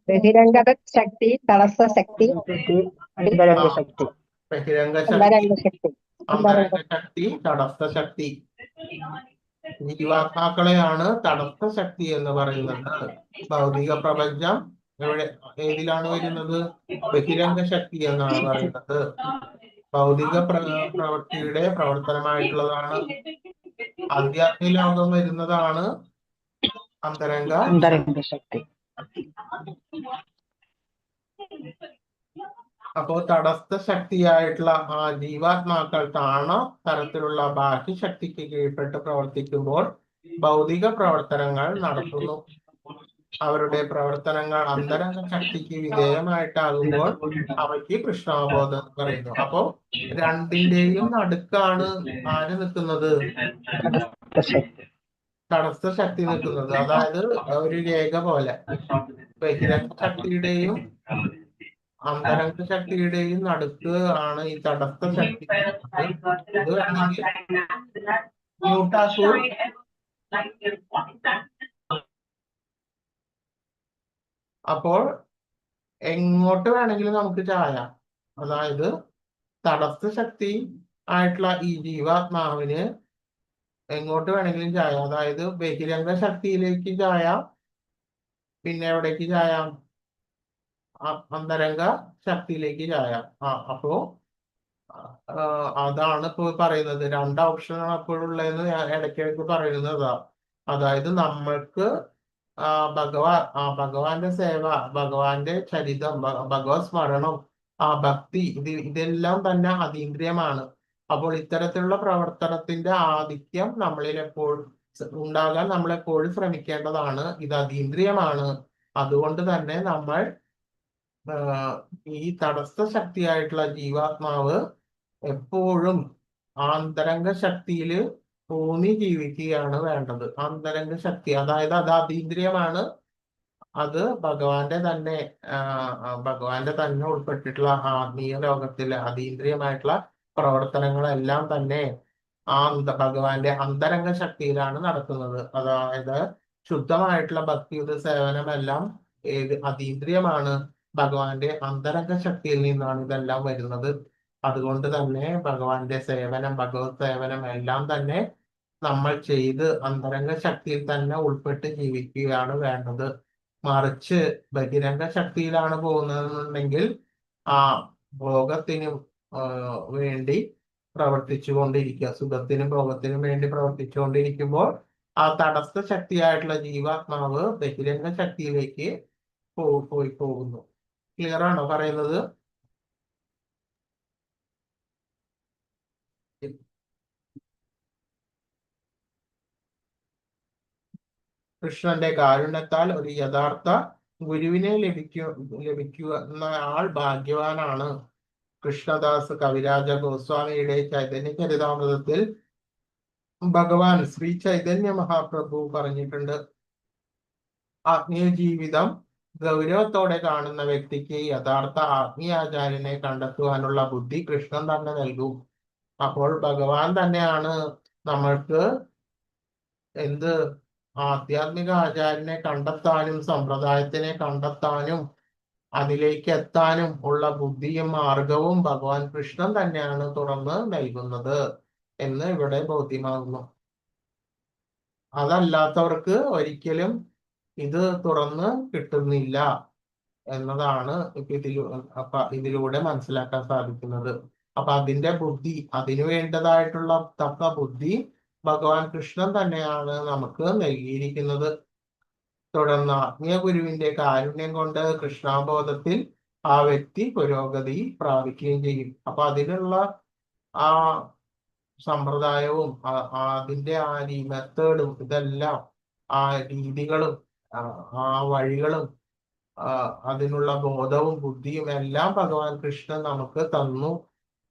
ബഹിരംഗ ശക്തി, തടസ്സ ശക്തി, ബഹിരംഗ ശക്തി, ബഹിരംഗ അന്തരംഗ ശക്തി. അന്തരംഗ ശക്തി, തടസ്സ ശക്തി. ജീവാത്മാക്കളെയാണ് തടസ്സ ശക്തി എന്ന് പറയുന്നത്. ഭൗതിക പ്രപഞ്ചം ഏതിലാണ് വരുന്നത്? ബഹിരംഗ ശക്തി എന്നാണ് പറയുന്നത്. ഭൗതിക പ്രവൃത്തിയുടെ പ്രവർത്തനമായിട്ടുള്ളതാണ്. ആധ്യാത്മിക ലോകം വരുന്നതാണ് അന്തരംഗ ശക്തി. അപ്പോ തടസ്സ ശക്തിയായിട്ടുള്ള ആ ജീവാത്മാക്കൾ തരത്തിലുള്ള ബാഹ്യശക്തിക്ക് കീഴ്പ്പെട്ട് പ്രവർത്തിക്കുമ്പോൾ ഭൗതിക പ്രവർത്തനങ്ങൾ നടത്തുന്നു. അവരുടെ പ്രവർത്തനങ്ങൾ അന്തരംഗ ശക്തിക്ക് വിധേയമായിട്ടാകുമ്പോൾ അവയ്ക്ക് കൃഷ്ണാവബോധം എന്ന് പറയുന്നു. അപ്പോ രണ്ടിന്റെയും നടുക്കാണ് ആര് നിൽക്കുന്നത്? തടസ്സ ശക്തി നിൽക്കുന്നത്. അതായത് ഒരു രേഖ പോലെ ബഹിരംഗ ശക്തിയുടെയും അന്തരംഗ ശക്തിയുടെയും നടുക്ക് ആണ് ഈ തടസ്സ ശക്തി. ഇത് വേണമെങ്കിൽ മ്യൂട്ടാക്കൂ. അപ്പോൾ എങ്ങോട്ട് വേണമെങ്കിലും നമുക്ക് ചായാം. അതായത് തടസ്സ ശക്തി ആയിട്ടുള്ള ഈ ജീവാത്മാവിന് എങ്ങോട്ട് വേണമെങ്കിലും ചായാം. അതായത് ബഹിരംഗ ശക്തിയിലേക്ക് ചായാം, പിന്നെ എവിടേക്ക് ചായാം? അന്തരംഗ ശക്തിയിലേക്ക് ചായാം. അപ്പോ അതാണ് ഇപ്പൊ പറയുന്നത്. 2 ഓപ്ഷനാണ് അപ്പോഴുള്ളതെന്ന് ഞാൻ ഇടയ്ക്കിടയ്ക്ക് പറയുന്നത്. അതായത് നമ്മൾക്ക് ഭഗവാന്റെ സേവ, ഭഗവാന്റെ ചരിതം, ഭഗവത് സ്മരണം, ഭക്തി, ഇതെല്ലാം തന്നെ അതീന്ദ്രിയമാണ്. അപ്പോൾ ഇത്തരത്തിലുള്ള പ്രവർത്തനത്തിന്റെ ആധിക്യം നമ്മളിൽ എപ്പോഴും ഉണ്ടാകാൻ നമ്മളെപ്പോഴും ശ്രമിക്കേണ്ടതാണ്. ഇത് അതീന്ദ്രിയമാണ്. അതുകൊണ്ട് തന്നെ നമ്മൾ ഈ തടസ്സ ശക്തിയായിട്ടുള്ള ജീവാത്മാവ് എപ്പോഴും ആന്തരംഗ ശക്തിയിൽ ഊന്നി ജീവിക്കുകയാണ് വേണ്ടത്. ആന്തരംഗ ശക്തി, അതായത് അത് അതീന്ദ്രിയമാണ്. അത് ഭഗവാന്റെ തന്നെ ഉൾപ്പെട്ടിട്ടുള്ള ആത്മീയ ലോകത്തിലെ അതീന്ദ്രിയമായിട്ടുള്ള പ്രവർത്തനങ്ങളെല്ലാം തന്നെ ഭഗവാന്റെ അന്തരംഗ ശക്തിയിലാണ് നടക്കുന്നത്. അതായത് ശുദ്ധമായിട്ടുള്ള ഭക്തിയുടെ സേവനമെല്ലാം അതീന്ദ്രിയമാണ്. ഭഗവാന്റെ അന്തരംഗ ശക്തിയിൽ നിന്നാണ് ഇതെല്ലാം വരുന്നത്. അതുകൊണ്ട് തന്നെ ഭഗവാന്റെ സേവനം, ഭഗവത് സേവനം എല്ലാം തന്നെ നമ്മൾ ചെയ്ത് അന്തരംഗ ശക്തിയിൽ തന്നെ ഉൾപ്പെട്ട് ജീവിക്കുകയാണ് വേണ്ടത്. മറിച്ച് ബഹിരംഗ ശക്തിയിലാണ് പോകുന്നതെന്നുണ്ടെങ്കിൽ ആ ഭോഗത്തിനും വേണ്ടി പ്രവർത്തിച്ചുകൊണ്ടിരിക്കുക, സുഖത്തിനും ഭോഗത്തിനും വേണ്ടി പ്രവർത്തിച്ചുകൊണ്ടിരിക്കുമ്പോൾ ആ തടസ്സ ശക്തിയായിട്ടുള്ള ജീവാത്മാവ് ബഹിരംഗ ശക്തിയിലേക്ക് പോകുന്നു. ക്ലിയർ ആണോ പറയുന്നത്? കൃഷ്ണന്റെ കാരുണ്യത്താൽ ഒരു യഥാർത്ഥ ഗുരുവിനെ ലഭിക്കുന്ന ആൾ ഭാഗ്യവാനാണ്. കൃഷ്ണദാസ് കവിരാജ ഗോസ്വാമിയുടെ ചൈതന്യ ചരിതാമൃതത്തിൽ ഭഗവാൻ ശ്രീ ചൈതന്യ മഹാപ്രഭു പറഞ്ഞിട്ടുണ്ട്, ആത്മീയ ജീവിതം ഗൗരവത്തോടെ കാണുന്ന വ്യക്തിക്ക് യഥാർത്ഥ ആത്മീയാചാര്യനെ കണ്ടെത്തുവാനുള്ള ബുദ്ധി കൃഷ്ണൻ തന്നെ നൽകും. അപ്പോൾ ഭഗവാൻ തന്നെയാണ് നമ്മൾക്ക് എന്ത് ആധ്യാത്മിക ആചാര്യനെ കണ്ടെത്താനും സമ്പ്രദായത്തിനെ കണ്ടെത്താനും അതിലേക്ക് എത്താനും ഉള്ള ബുദ്ധിയും മാർഗവും ഭഗവാൻ കൃഷ്ണൻ തന്നെയാണ് തുറന്ന് നൽകുന്നത് എന്ന് ഇവിടെ ബോധ്യമാകുന്നു. അതല്ലാത്തവർക്ക് ഒരിക്കലും ഇത് തുറന്ന് കിട്ടുന്നില്ല എന്നതാണ് ഇതിലൂടെ മനസ്സിലാക്കാൻ സാധിക്കുന്നത്. അപ്പൊ അതിന്റെ ബുദ്ധി, അതിനു വേണ്ടതായിട്ടുള്ള തക്ക ബുദ്ധി ഭഗവാൻ കൃഷ്ണൻ തന്നെയാണ് നമുക്ക് നൽകിയിരിക്കുന്നത്. തുടർന്ന് ആത്മീയ ഗുരുവിന്റെ കാരുണ്യം കൊണ്ട് കൃഷ്ണാബോധത്തിൽ ആ വ്യക്തി പുരോഗതി പ്രാപിക്കുകയും ചെയ്യും. അപ്പൊ അതിനുള്ള ആ സമ്പ്രദായവും അതിന്റെ ആ മെത്തേഡും ഇതെല്ലാം ആ രീതികളും ആ വഴികളും അതിനുള്ള ബോധവും ബുദ്ധിയും എല്ലാം ഭഗവാൻ കൃഷ്ണൻ നമുക്ക് തന്നു.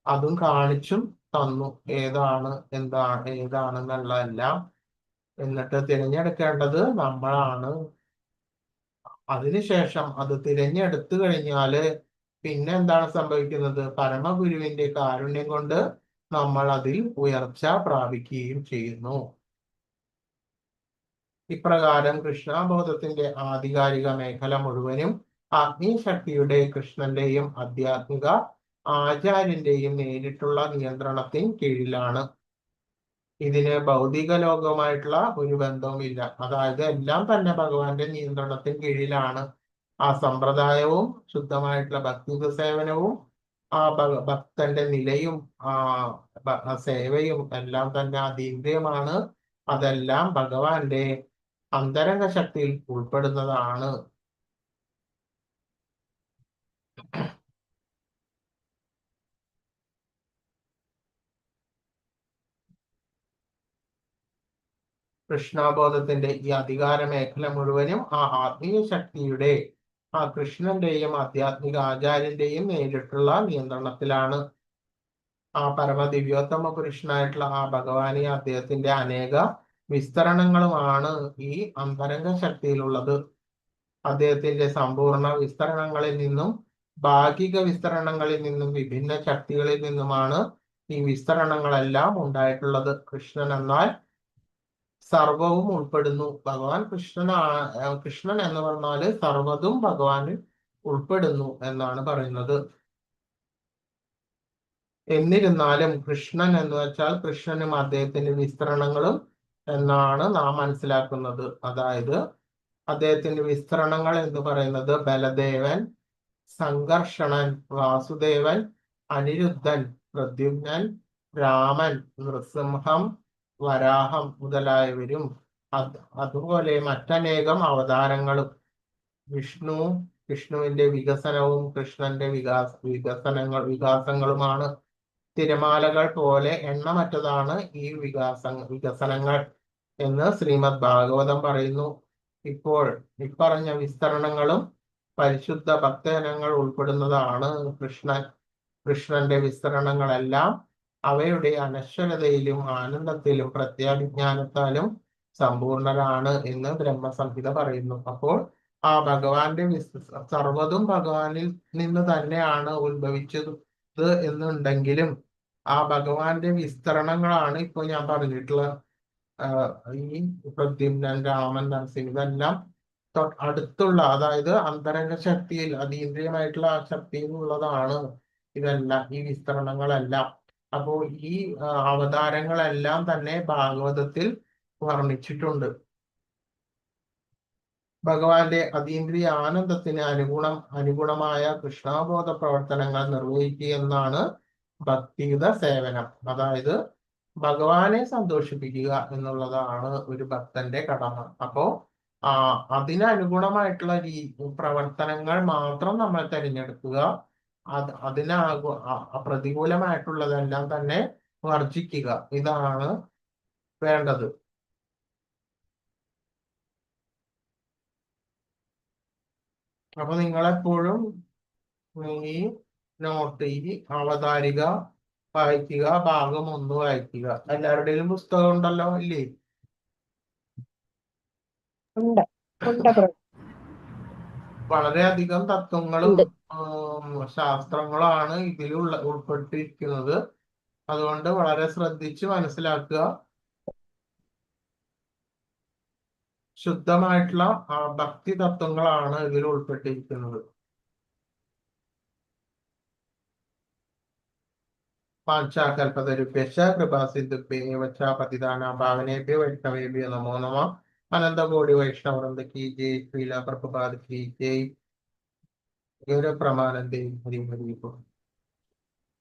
അതും കാണിച്ചും തന്നു, ഏതാണെന്നുള്ളതെല്ലാം. എന്നിട്ട് തിരഞ്ഞെടുക്കേണ്ടത് നമ്മളാണ്. അതിനുശേഷം അത് തിരഞ്ഞെടുത്തു കഴിഞ്ഞാല് പിന്നെ എന്താണ് സംഭവിക്കുന്നത്? പരമഗുരുവിന്റെ കാരുണ്യം കൊണ്ട് നമ്മൾ അതിൽ ഉയർച്ച പ്രാപിക്കുകയും ചെയ്യുന്നു. ഇപ്രകാരം കൃഷ്ണബോധത്തിന്റെ ആധികാരിക മേഖല മുഴുവനും ആത്മീയ ശക്തിയുടെ കൃഷ്ണന്റെയും ആധ്യാത്മിക ആചാര്യന്റെയും നേരിട്ടുള്ള നിയന്ത്രണത്തിന് കീഴിലാണ്. ഇതിന് ഭൗതിക ലോകവുമായിട്ടുള്ള ഒരു ബന്ധവുമില്ല. അതായത് എല്ലാം തന്നെ ഭഗവാന്റെ നിയന്ത്രണത്തിന് കീഴിലാണ്. ആ സമ്പ്രദായവും ശുദ്ധമായിട്ടുള്ള ഭക്തി സേവനവും ആ ഭക്തന്റെ നിലയും സേവയും എല്ലാം തന്നെ അതീന്ദ്രിയമാണ്. അതെല്ലാം ഭഗവാന്റെ അന്തരംഗ ശക്തിയിൽ ഉൾപ്പെടുന്നതാണ്. കൃഷ്ണബോധത്തിന്റെ ഈ അധികാര മേഖല മുഴുവനും ആ ആത്മീയ ശക്തിയുടെ ആ കൃഷ്ണന്റെയും ആധ്യാത്മിക ആചാര്യന്റെയും നേരിട്ടുള്ള നിയന്ത്രണത്തിലാണ്. ആ പരമദിവ്യോത്തമ പുരുഷനായിട്ടുള്ള ആ ഭഗവാനെ അദ്ദേഹത്തിന്റെ അനേക വിസ്തരണങ്ങളുമാണ് ഈ അന്തരംഗ ശക്തിയിലുള്ളത്. അദ്ദേഹത്തിന്റെ സമ്പൂർണ്ണ വിസ്തരണങ്ങളിൽ നിന്നും ഭാഗിക വിസ്തരണങ്ങളിൽ നിന്നും വിഭിന്ന ശക്തികളിൽ നിന്നുമാണ് ഈ വിസ്തരണങ്ങളെല്ലാം ഉണ്ടായിട്ടുള്ളത്. കൃഷ്ണൻ എന്നാൽ സർവവും ഉൾപ്പെടുന്നു. ഭഗവാൻ കൃഷ്ണൻ എന്ന് പറഞ്ഞാല് സർവ്വതും ഭഗവാനിൽ ഉൾപ്പെടുന്നു എന്നാണ് പറയുന്നത്. എന്നിരുന്നാലും കൃഷ്ണൻ എന്ന് വെച്ചാൽ കൃഷ്ണനും അദ്ദേഹത്തിന്റെ വിസ്തരണങ്ങളും എന്നാണ് നാം മനസ്സിലാക്കുന്നത്. അതായത് അദ്ദേഹത്തിന്റെ വിസ്തരണങ്ങൾ എന്ന് പറയുന്നത് ബലദേവൻ, സംഘർഷണൻ, വാസുദേവൻ, അനിരുദ്ധൻ, പ്രദ്യുമ്നൻ, രാമൻ, നൃസിംഹം, വരാഹം മുതലായവരും അതുപോലെ മറ്റനേകം അവതാരങ്ങളും വിഷ്ണുവിന്റെ വികസനവും കൃഷ്ണന്റെ വികാസങ്ങളുമാണ്. തിരമാലകൾ പോലെ എണ്ണമറ്റതാണ് ഈ വികസനങ്ങൾ എന്ന് ശ്രീമദ് ഭാഗവതം പറയുന്നു. ഇപ്പോൾ ഇപ്പറഞ്ഞ വിസ്തരണങ്ങളും പരിശുദ്ധ ഭക്തജനങ്ങൾ ഉൾപ്പെടുന്നതാണ് കൃഷ്ണന്റെ വിസ്തരണങ്ങളെല്ലാം അവയുടെ അനശ്വരതയിലും ആനന്ദത്തിലും പ്രത്യാഭിജ്ഞാനത്താലും സമ്പൂർണരാണ് എന്ന് ബ്രഹ്മസംഹിത പറയുന്നു. അപ്പോൾ ആ ഭഗവാന്റെ സർവ്വതും ഭഗവാനിൽ നിന്ന് തന്നെയാണ് ഉത്ഭവിച്ചത് എന്നുണ്ടെങ്കിലും ആ ഭഗവാന്റെ വിസ്തരണങ്ങളാണ് ഇപ്പൊ ഞാൻ പറഞ്ഞിട്ടുള്ള ഈ പ്രദ്യുമ്നൻ, രാമൻ, നരസിംഹ ഇതെല്ലാം അടുത്തുള്ള, അതായത് അന്തരംഗ ശക്തിയിൽ അതീന്ദ്രിയമായിട്ടുള്ള ആ ശക്തിയിൽ ഉള്ളതാണ് ഇതെല്ലാം, ഈ വിസ്തരണങ്ങളെല്ലാം. അപ്പോൾ ഈ അവതാരങ്ങളെല്ലാം തന്നെ ഭാഗവതത്തിൽ വർണ്ണിച്ചിട്ടുണ്ട്. ഭഗവാന്റെ അതീന്ദ്രിയ ആനന്ദത്തിന് അനുഗുണമായ കൃഷ്ണബോധ പ്രവർത്തനങ്ങൾ നിർവഹിക്കുക എന്നാണ് ഭക്തിയുത സേവനം. അതായത് ഭഗവാനെ സന്തോഷിപ്പിക്കുക എന്നുള്ളതാണ് ഒരു ഭക്തന്റെ കടമ. അപ്പോ അതിനനുഗുണമായിട്ടുള്ള പ്രവർത്തനങ്ങൾ മാത്രം നമ്മൾ തിരഞ്ഞെടുക്കുക. പ്രതികൂലമായിട്ടുള്ളതെല്ലാം തന്നെ വർജിക്കുക. ഇതാണ് വേണ്ടത്. അപ്പൊ നിങ്ങളെപ്പോഴും ഈ നോട്ട് ഈ അവതാരിക വായിക്കുക, ഭാഗം 1 വായിക്കുക. എല്ലാവരുടെയും പുസ്തകം ഉണ്ടല്ലോ ഇല്ലേ? ഉണ്ട് ഉണ്ട് പ്രഭു. വളരെയധികം തത്വങ്ങളും ഉണ്ട്. ശാസ്ത്രങ്ങളാണ് ഇതിൽ ഉൾപ്പെട്ടിരിക്കുന്നത്. അതുകൊണ്ട് വളരെ ശ്രദ്ധിച്ച് മനസ്സിലാക്കുക. ശുദ്ധമായിട്ടുള്ള ഭക്തി തത്വങ്ങളാണ് ഇതിൽ ഉൾപ്പെട്ടിരിക്കുന്നത്. പാഞ്ചാകൽപതരുഭ്യശ്ച കൃപാസിന്ധുഭ്യൈവ ച പതിതാനാം പാവനേഭ്യോ വൈഷ്ണവേഭ്യോ നമോ നമഃ. അനന്തകോടി വൈഷ്ണവവൃന്ദ കീ ജയ്. ശ്രീല പ്രഭുപാദ് കീ ജയ്. ഗൗരപ്രമാനന്ദേ ഹരി ഹരി ബോൾ.